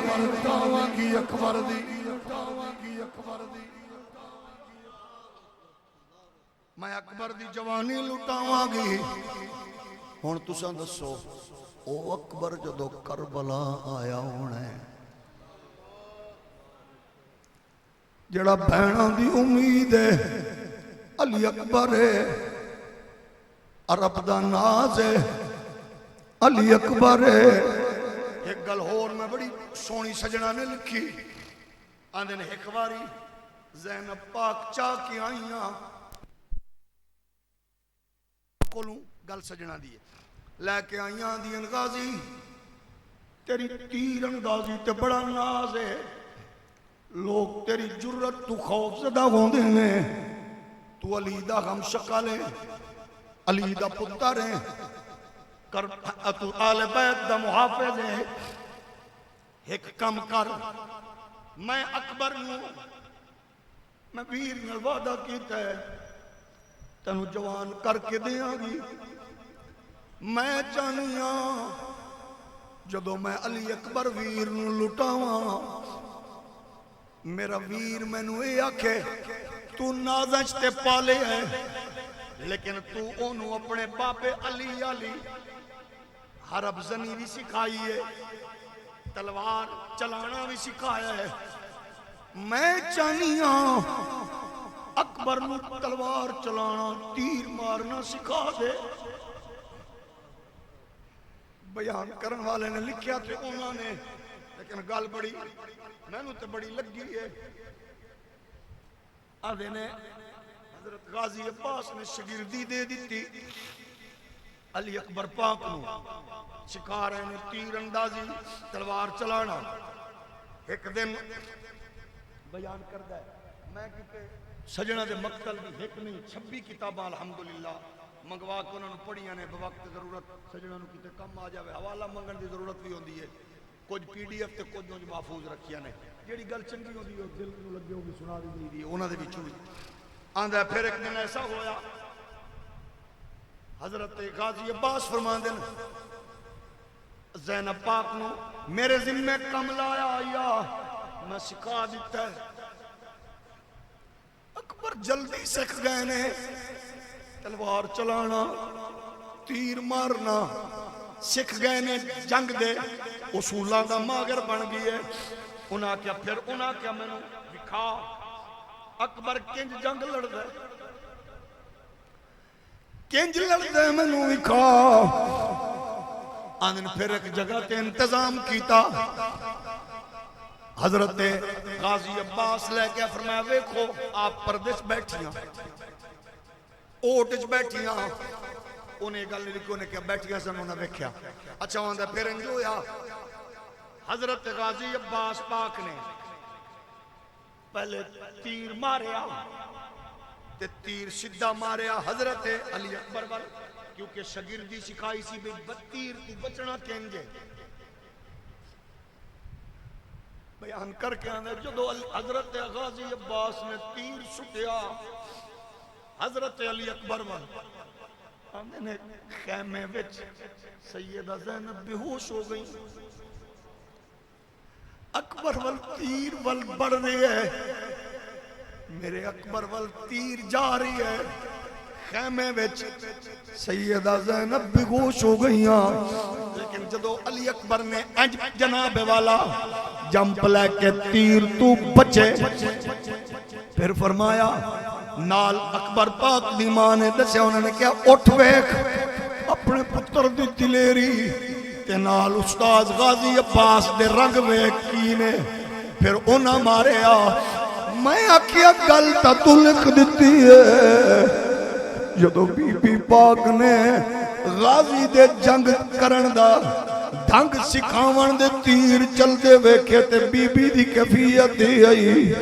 میں اکبر دی جوانی لٹاواں گی ہن تساں دسو او اکبر جدو کربلا آیا ہونا ہے جڑا بہناں دی امید ہے علی اکبر ہے عرب دا ناز ہے علی اکبر ہے ایک گل ہور میں بڑی سونی سجنا نے لکھی آندے نے ایک واری زینب پاک چاہ کی آئیاں کولوں گل سجنا دیئے لے کے آئیاں دین غازی تیری تیر اندازی تے بڑا ناز ہے لوگ تیری جرت تو خوف زدہ ہوندے نے تو علی دا غم شکل ہے علی دا پتر ہے تو آل بیت دا محافظ ہے ایک کم کر میں اکبر نو میں ویر نال وعدہ کیتا ہے تنو جوان کر کے دیاں گی میں چاہنیاں جدو میں علی اکبر ویر نو لٹاواں میرا ویر میں نو اے آکھے تو نازش تے پالے ہے لیکن تو انہوں اپنے باپے علی علی حرب زنی بھی سکھائی ہے تلوار چلانا بھی سکھایا ہے میں چاہنیاں اکبر نو تلوار چلانا تیر مارنا سکھا دے بیان کرن والے نے لکھیا تھے انہوں نے لیکن گل بڑی میں نو تے بڑی لگی ہے آدھے نے حضرت غازی عباس نے شگردی دے دیتی علی اکبر پاک نو سکھا رہے نے تیر اندازی تلوار چلانا ایک دن بیان کردہ ہے میں کیونکہ سجنہ دے مقتل بھی ایک نہیں 26 کتاباں الحمدللہ منگوا کے انہوں نے پڑھیاں نے بوقت ضرورت سجنوں نے کتے کم آ جاوے حوالہ منگن دی ضرورت بھی ہوندی ہے کچھ پی ڈی ایف تے کچھ نوں محفوظ رکھیاں نے جیڑی گل چنگی ہوندی ہے دل نوں لگے ہوگی سنا دی انہاں دے وچوں بھی آندا پھر ایک دن ایسا ہویا حضرت غازی عباس فرماندے زینب پاک نو میرے ذمے کم لایا یا میں سکھا دیتا ہے اکبر جلدی سکھ گئے نے تلوار چلانا تیر مارنا سکھ گئے نے جنگ دے اصولاں دا ماگر بن گئی ہے انہاں کیا پھر انہاں کیا میں نو دکھا اکبر کنج جنگ لڑ دے کنج لڑ دے میں نو دکھا آندن پھر ایک جگہ تے انتظام کیتا حضرت غازی عباس لے کے فرمایا ویکھو آپ پردش بیٹھیاں اوٹج بیٹھیاں انہیں گل لکھو انہیں کیا بیٹھیاں سن انہیں ویکھیا اچھا وہاں دا پھر انجو یا حضرت غازی عباس پاک نے پہلے تیر ماریا تے تیر سدھا ماریا حضرت علی اکبر وال کیونکہ شاگردی سکھائی سی بھی تیر تو بچنا کینجے بیان کر کے آنے جدو حضرت غازی عباس نے تیر سٹیا حضرت علی اکبر وال آنے نے خیمے وچ سیدہ زینب بیہوش ہو گئی اکبر وال تیر وال بڑھ رہی ہے میرے اکبر وال تیر جا رہی ہے خیمے وچ سیدہ زینب بیہوش ہو گئیاں لیکن جدو علی اکبر نے انج جناب والا جمپ لے کے تیر تو بچے پھر فرمایا نال اکبر پاک دی ماں نے دسیا انہوں نے کیا اٹھ ویکھ اپنے پتر دی دلیری تے نال استاد غازی عباس دے رنگ ویکھ کی نے پھر انہاں ماریا میں آکھیا گل تا تو لکھ دیتی ہے جدو بی بی پاک نے غازی دے جنگ کرن دا ڈھنگ سکھاون دے تیر چل دے ویکھے تے بی بی دی کیفیت دی آئی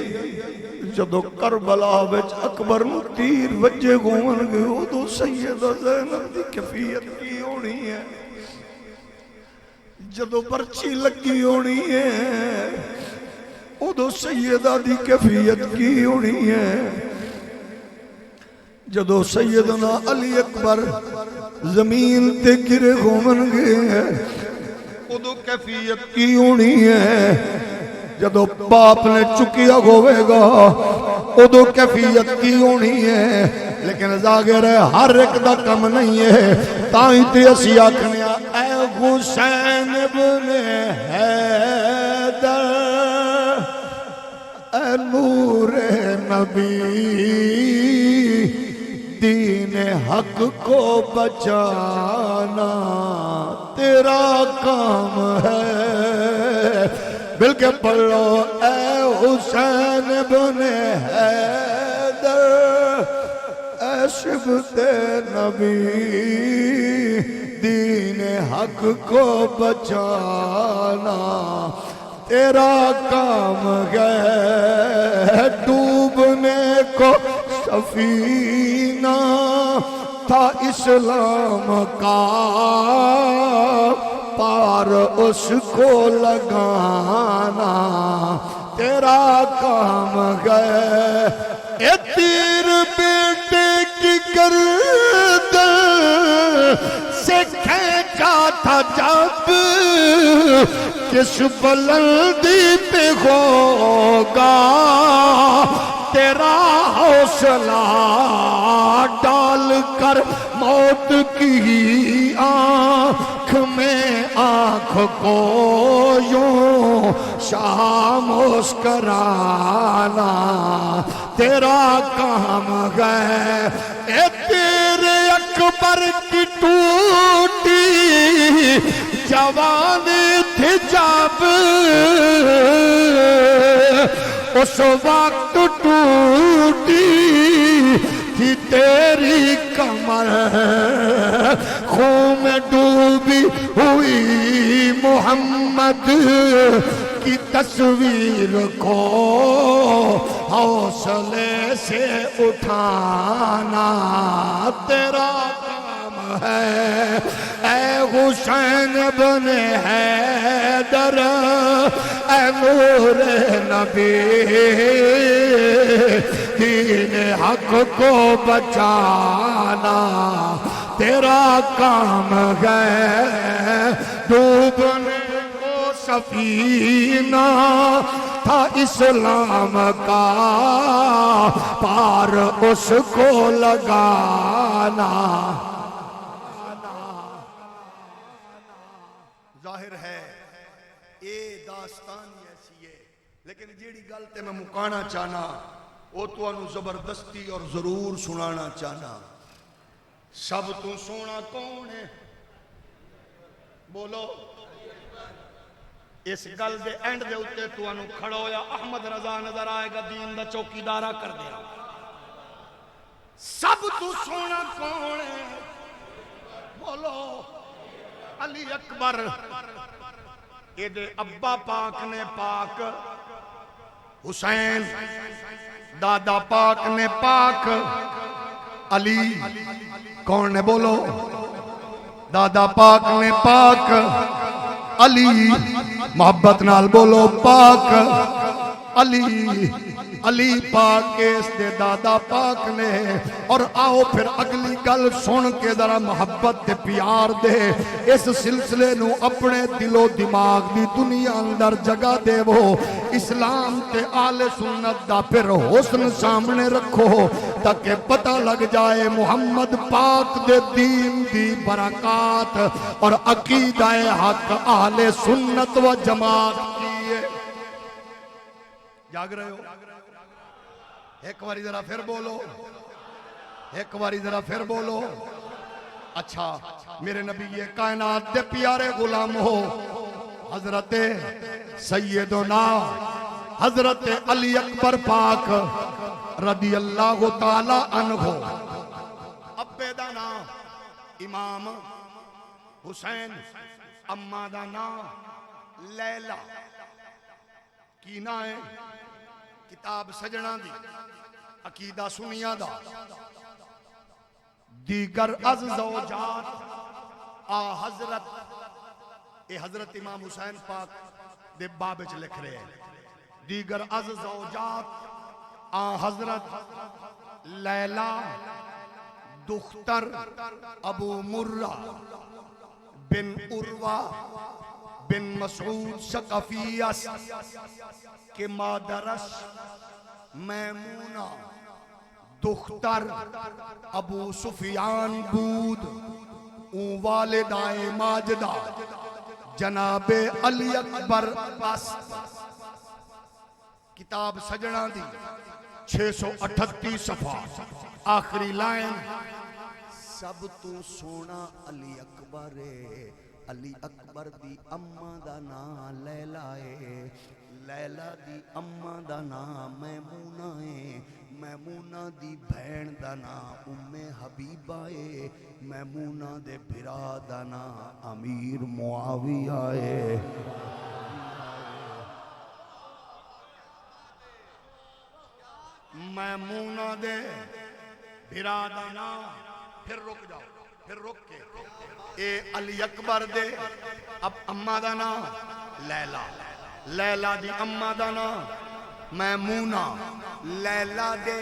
جدو کربلا وچ اکبر نو تیر وجے گون گے ادو سیدہ زینب دی کیفیت کی ہونی ہے جدو پرچی لگی ہونی ہے ادو سیدہ دی کیفیت کی ہونی ہے جدو سیدنا علی اکبر زمین تے گرے گھومن گے ادو کیفیت کی ہونی ہے جدو باپ نے چکیا ہوئے گا ادو کیفیت کی ہونی ہے لیکن ظاہر ہے ہر ایک دا کم نہیں ہے تائیں تے اسی آکھنیا اے حسین ابن حیدر اے نور نبی دین حق کو بچانا تیرا کام ہے مل کے پڑھو اے حسین بن حیدر اے شبت نبی دین حق کو بچانا تیرا کام ہے ڈوبنے کو سفینہ تھا اسلام کا پار اس کو لگانا تیرا کام ہے اے تیر بیٹے کی گردن سے کھینچا تھا جب کس بلندی پہ ہوگا تیرا حوصلہ ڈال کر موت کی آنکھ میں آنکھ کو یوں خاموش کرانا تیرا کام ہے اے تیرے اکبر کی ٹوٹی جوانی تھی جب اس وقت ٹوٹی تھی تیری کمر خون میں ڈوبی ہوئی محمد کی تصویر کو حوصلے سے اٹھانا تیرا ہے اے حسین ابن حیدر اے نور نبی دین حق کو بچانا تیرا کام ہے ڈوبنے کو سفینہ تھا اسلام کا پار اس کو لگانا ظاہر ہے یہ داستان ایسی ہے لیکن جیڑی گل تے میں مکانا چاہنا وہ تو انو زبردستی اور ضرور سنانا چاہنا سب تو سونا کون ہے بولو اس گل دے اینڈ دے اتے تو انو کھڑو یا احمد رضا نظر آئے گا دین دا چوکی دارہ کر دیا سب تو سونا کون ہے بولو علی اکبر یہ دے ابا پاک نے پاک حسین دادا پاک نے پاک علی کون نے بولو دادا پاک نے پاک علی محبت نال بولو پاک علی علی پاک اس دے دادا پاک نے اور آؤ پھر اگلی گل سن کے ذرا محبت دے پیار دے اس سلسلے نو اپنے دل و دماغ دی دنیا اندر جگہ دے وہ اسلام تے آل سنت دا پھر حسن سامنے رکھو تاکہ پتہ لگ جائے محمد پاک دے دین دی برکات اور عقیدہ حق آل سنت و جماعت کی ہے جاگ رہے ہو ایک باری ذرا پھر بولو ایک باری ذرا پھر بولو اچھا میرے نبی یہ کائنات دے پیارے غلام ہو حضرت سیدنا حضرت علی اکبر پاک رضی اللہ تعالی عنہ ابے دا نام امام حسین اماں دا نام لیلہ کی نا ہے کتاب سجنا دی عقیدہ سنیاں دا دیگر از زوجات حضرت اے حضرت امام حسین پاک دے بابچ لکھ رہے ہیں دیگر از زوجات حضرت لیلہ دختر ابو مرہ بن عروہ بن مسعود ثقفیس کے مادرش میمونہ دختر ابو سفیان بود اون والدائے ماجدہ جناب علی اکبر است کتاب سجنا دی 638 صفحہ آخری لائن سب تو سونا علی اکبر علی اکبر دی اماں دا نام لیلہ ہے لیلہ دی اماں دا نام میمونہ ہے میمونہ دی بہن دا نام ام حبیبہ ہے میمونہ دے بھرا دا نام امیر معاویہ ہے میمونہ دے بھرا دا نام پھر رک جاؤ پھر رک کے اے علی اکبر دے اب اماں دا نام لیلہ لیلہ دی اماں دا نام میمونہ لیلہ دے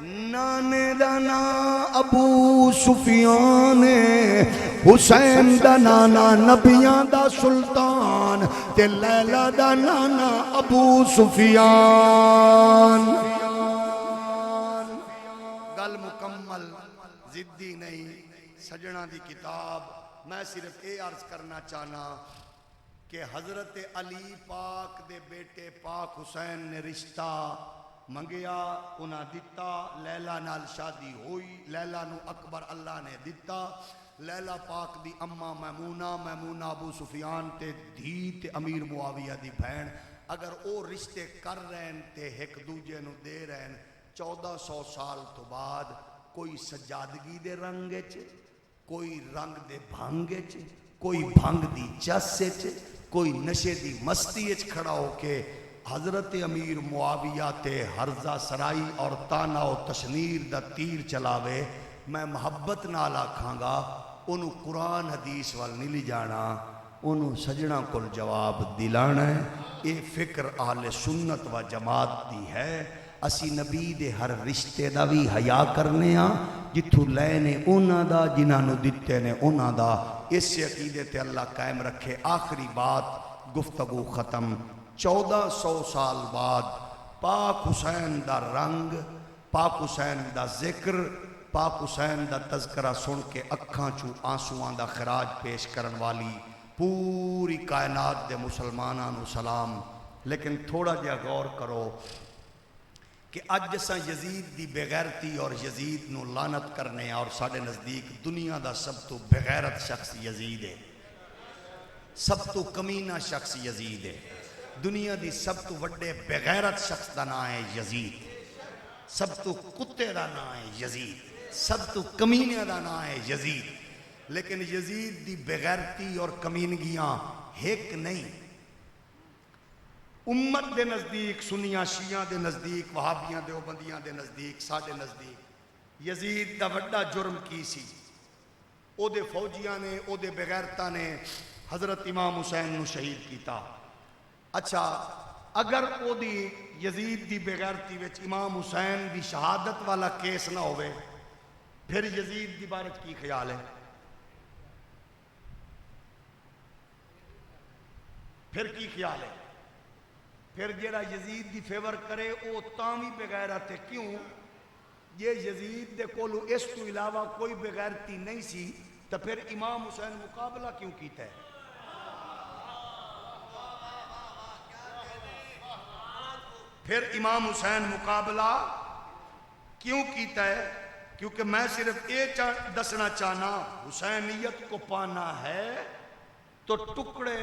نانے دا نام ابو سفیان حسین دا نانا نبیاں دا سلطان تے لیلہ دا نانا ابو سفیان گل مکمل ضدی نہیں سجنا دی کتاب میں صرف یہ عرض کرنا چاہنا کہ حضرت علی پاک دے بیٹے پاک حسین نے رشتہ منگیا انہاں دتا لیلہ نال شادی ہوئی لیلہ نو اکبر اللہ نے دتا لیلہ پاک دی اماں میمونہ میمونہ ابو سفیان تے دھی تے امیر معاویہ دی بہن اگر او رشتے کر رہے ہیں تے ایک دوجے نو دے رہے ہیں 1400 سال تو بعد کوئی سجادگی دے رنگے چے کوئی رنگ دے بھانگے چے کوئی بھانگ دی چسے چے کوئی نشے دی مستی اچ کھڑا ہو کے حضرت امیر معاویہ تے حرزہ سرائی اور تانا و تشنیر دا تیر چلاوے میں محبت نال آکھاں گا انہوں قرآن حدیث وال نہیں لی جانا، انہوں سجنہ کل جواب دلانا ہے۔ اے فکر اہل سنت و جماعت دی ہے۔ اسی نبی دے ہر رشتے دا بھی حیا کرنے ہاں، جتھوں لینے انہاں دا، جنہاں نو دتے نے انہاں دا۔ اس عقیدے تے اللہ قائم رکھے۔ آخری بات، گفتگو ختم۔ 1400 سال بعد پاک حسین دا رنگ، پاک حسین دا ذکر، پاک حسین دا تذکرہ سن کے اکھاں چوں آنسوان دا خراج پیش کرن والی پوری کائنات دے مسلماناں نو سلام۔ لیکن تھوڑا جہا غور کرو کہ اج جساں یزید دی بغیرتی اور یزید نو لعنت کرنے اور ساڑے نزدیک دنیا دا سب تو بغیرت شخص یزید ہے، سب تو کمینہ شخص یزید ہے، دنیا دی سب تو وڈے بغیرت شخص دا نام ہے یزید، سب تو کتے دا نام ہے یزید، سب تو کمینے دا نام ہے یزید۔ لیکن یزید دی بغیرتی اور کمینگیاں ایک نہیں، امت دے نزدیک، سنیاں شیعہ دے نزدیک، وہابیاں دیوبندیاں دے نزدیک، ساڑے نزدیک یزید دا وڈا جرم کی سی؟ او دے فوجیاں نے، او دے بغیرتاں نے حضرت امام حسین نو شہید کیتا۔ اچھا، اگر او دی یزید دی بغیرتی وچ امام حسین دی شہادت والا کیس نہ ہوئے، پھر یزید دی بارے کی خیال ہے؟ پھر کی خیال ہے؟ پھر جیڑا یزید دی فیور کرے او تامی بغیرت ہے۔ کیوں؟ یہ یزید دے کولو اس تو علاوہ کوئی بغیرتی نہیں سی، تو پھر امام حسین مقابلہ کیوں کیتا ہے؟ پھر امام حسین مقابلہ کیوں کیتا ہے؟ کیونکہ میں صرف یہ دسنا چاہنا، حسینیت کو پانا ہے تو ٹکڑے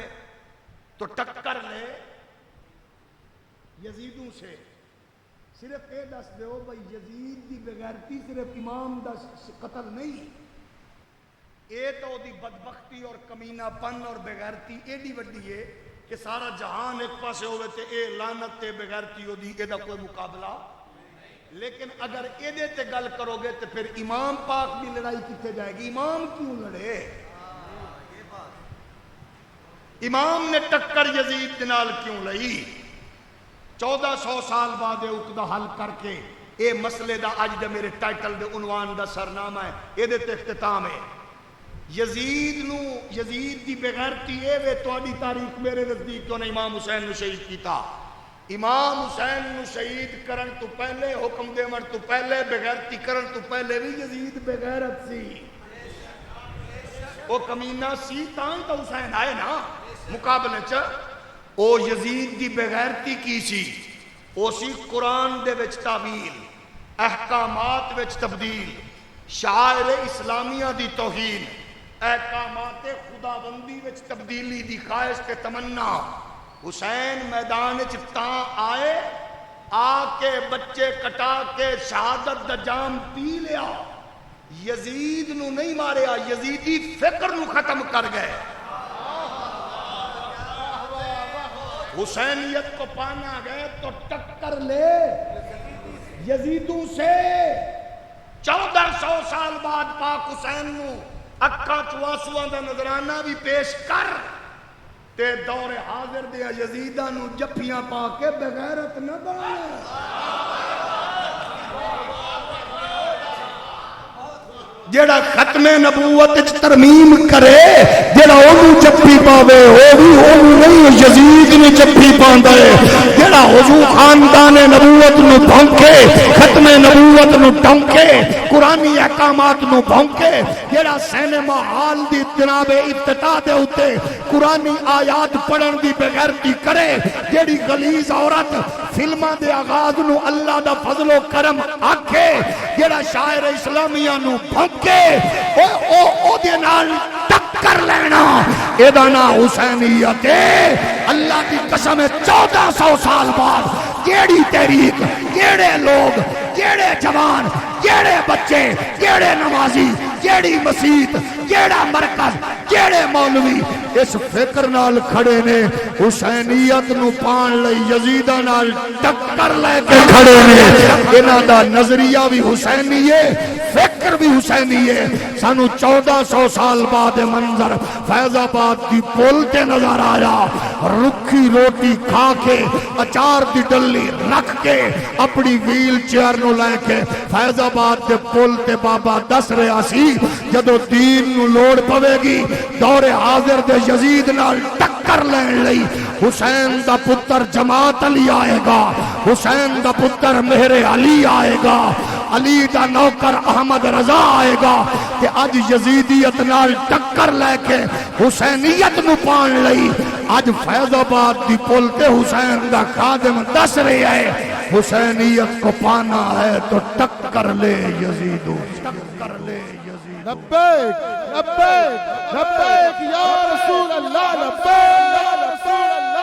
تو ٹکر لے یزیدوں سے۔ صرف یہ دس دیو بھائی یزید دی بغیرتی صرف امام دا قتل نہیں، اے تو دی بدبختی اور کمینہ پن اور بغیرتی ایڈی وڈی ہے کہ سارا جہان ایک پاسے ہوئے تے اے لعنت تے بغیرتی ہو دی، اے دا کوئی مقابلہ۔ لیکن اگر اے دے تے گل کرو گے تو پھر امام پاک دی لڑائی کتے جائے گی؟ امام کیوں لڑے؟ امام نے ٹکر یزید دنال کیوں لئی؟ 1400 سال بعد اقدا حل کر کے اے مسئلے دا اج دے میرے ٹائٹل دے عنوان دا سرنامہ ہے، اے دے تے اختتام ہے۔ یزید دی بغیرتی اے وے تواڈی تاریخ میرے نزدیک تو نے امام حسین نو شہید کیتا۔ امام حسین نو شہید کرن تو پہلے، حکم دیون تو پہلے، بغیرتی کرن تو پہلے بھی یزید بغیرت سی، او کمینہ سی، تاں تو حسین آئے نا مقابلے چ۔ او یزید دی بغیرتی کی سی؟ او سی قرآن دے وچ تعویل، احکامات وچ تبدیل، شعائر اسلامیہ دی توہین، احکامات خداوندی وچ تبدیلی دی خواہش تے تمنا۔ حسین میدان وچ تاں آئے، آ کے بچے کٹا کے شہادت دا جام پی لیا، یزید نو نہیں ماریا، یزیدی فکر نو ختم کر گئے۔ حسینیت کو پانا گئے تو ٹکر لے یزیدوں سے۔ 1400 سال بعد پاک حسین نو اکھاں چوں آنسواں دا نظرانہ بھی پیش کر تے دور حاضر دے یزیداں نو جفیاں پا کے بغیرت نہ بنا۔ جیڑا ختم نبوت ترمیم کرے، جیڑا اونوں جفی پاوے، او بھی اونوں نہیں، یزید نے جفی پاندا ہے۔ جیڑا حضور خاندان نبوت نو بھونکے، ختم نبوت نو ٹونکے، قرآنی احکامات نو بھونکے، جیڑا سینما ہال دی جناب افتتاح دے اوتے قرآنی آیات پڑھن دی بغیرتی کرے، جیڑی غلیظ عورت فلماں دے آغاز نو اللہ دا فضل و کرم آکھے، جیڑا شاعر اسلامیہ نو بھونکے، او دے نال ٹکر لینا، اے دا نام حسینیت ہے۔ اللہ کی قسم ہے 1400 سال بعد کیڑی تحریک، کیڑے لوگ، کیڑے جوان، کیڑے بچے، کیڑے نمازی، کیڑی مسجد، کیڑا مرکز، کیڑے مولوی اس فکر نال کھڑے نے حسینیت نو پان لئی یزیداں نال ٹکر لے کے کھڑے نے۔ انہاں دا نظریہ بھی حسینی ہے، فکر بھی حسینی ہے سانو 1400 سال بعد منظر فیض آباد دی پل تے نظر آیا رکھی روٹی کھا کے اچار دی ڈلی رکھ کے اپنی ویل چیئر نو لے کے فیض آباد دے پل تے بابا دس رہا سی جدو دین نو لوڑ پوے گی دور حاضر دے یزید نال ٹکر لین لئی حسین دا پتر جماعت علی آئے گا حسین دا پتر مہر علی آئے گا علی دا نوکر احمد رضا آئے گا کہ اج یزیدیت نال ٹکر لے کے حسینیت نو پان لئی اج فیض آباد دی پل تے حسین دا خادم دس رہے ہے حسینیت کو پانا ہے تو ٹکر لے یزیدو ٹکر لے یزیدو لبیک لبیک لبیک یا رسول اللہ لبیک یا رسول اللہ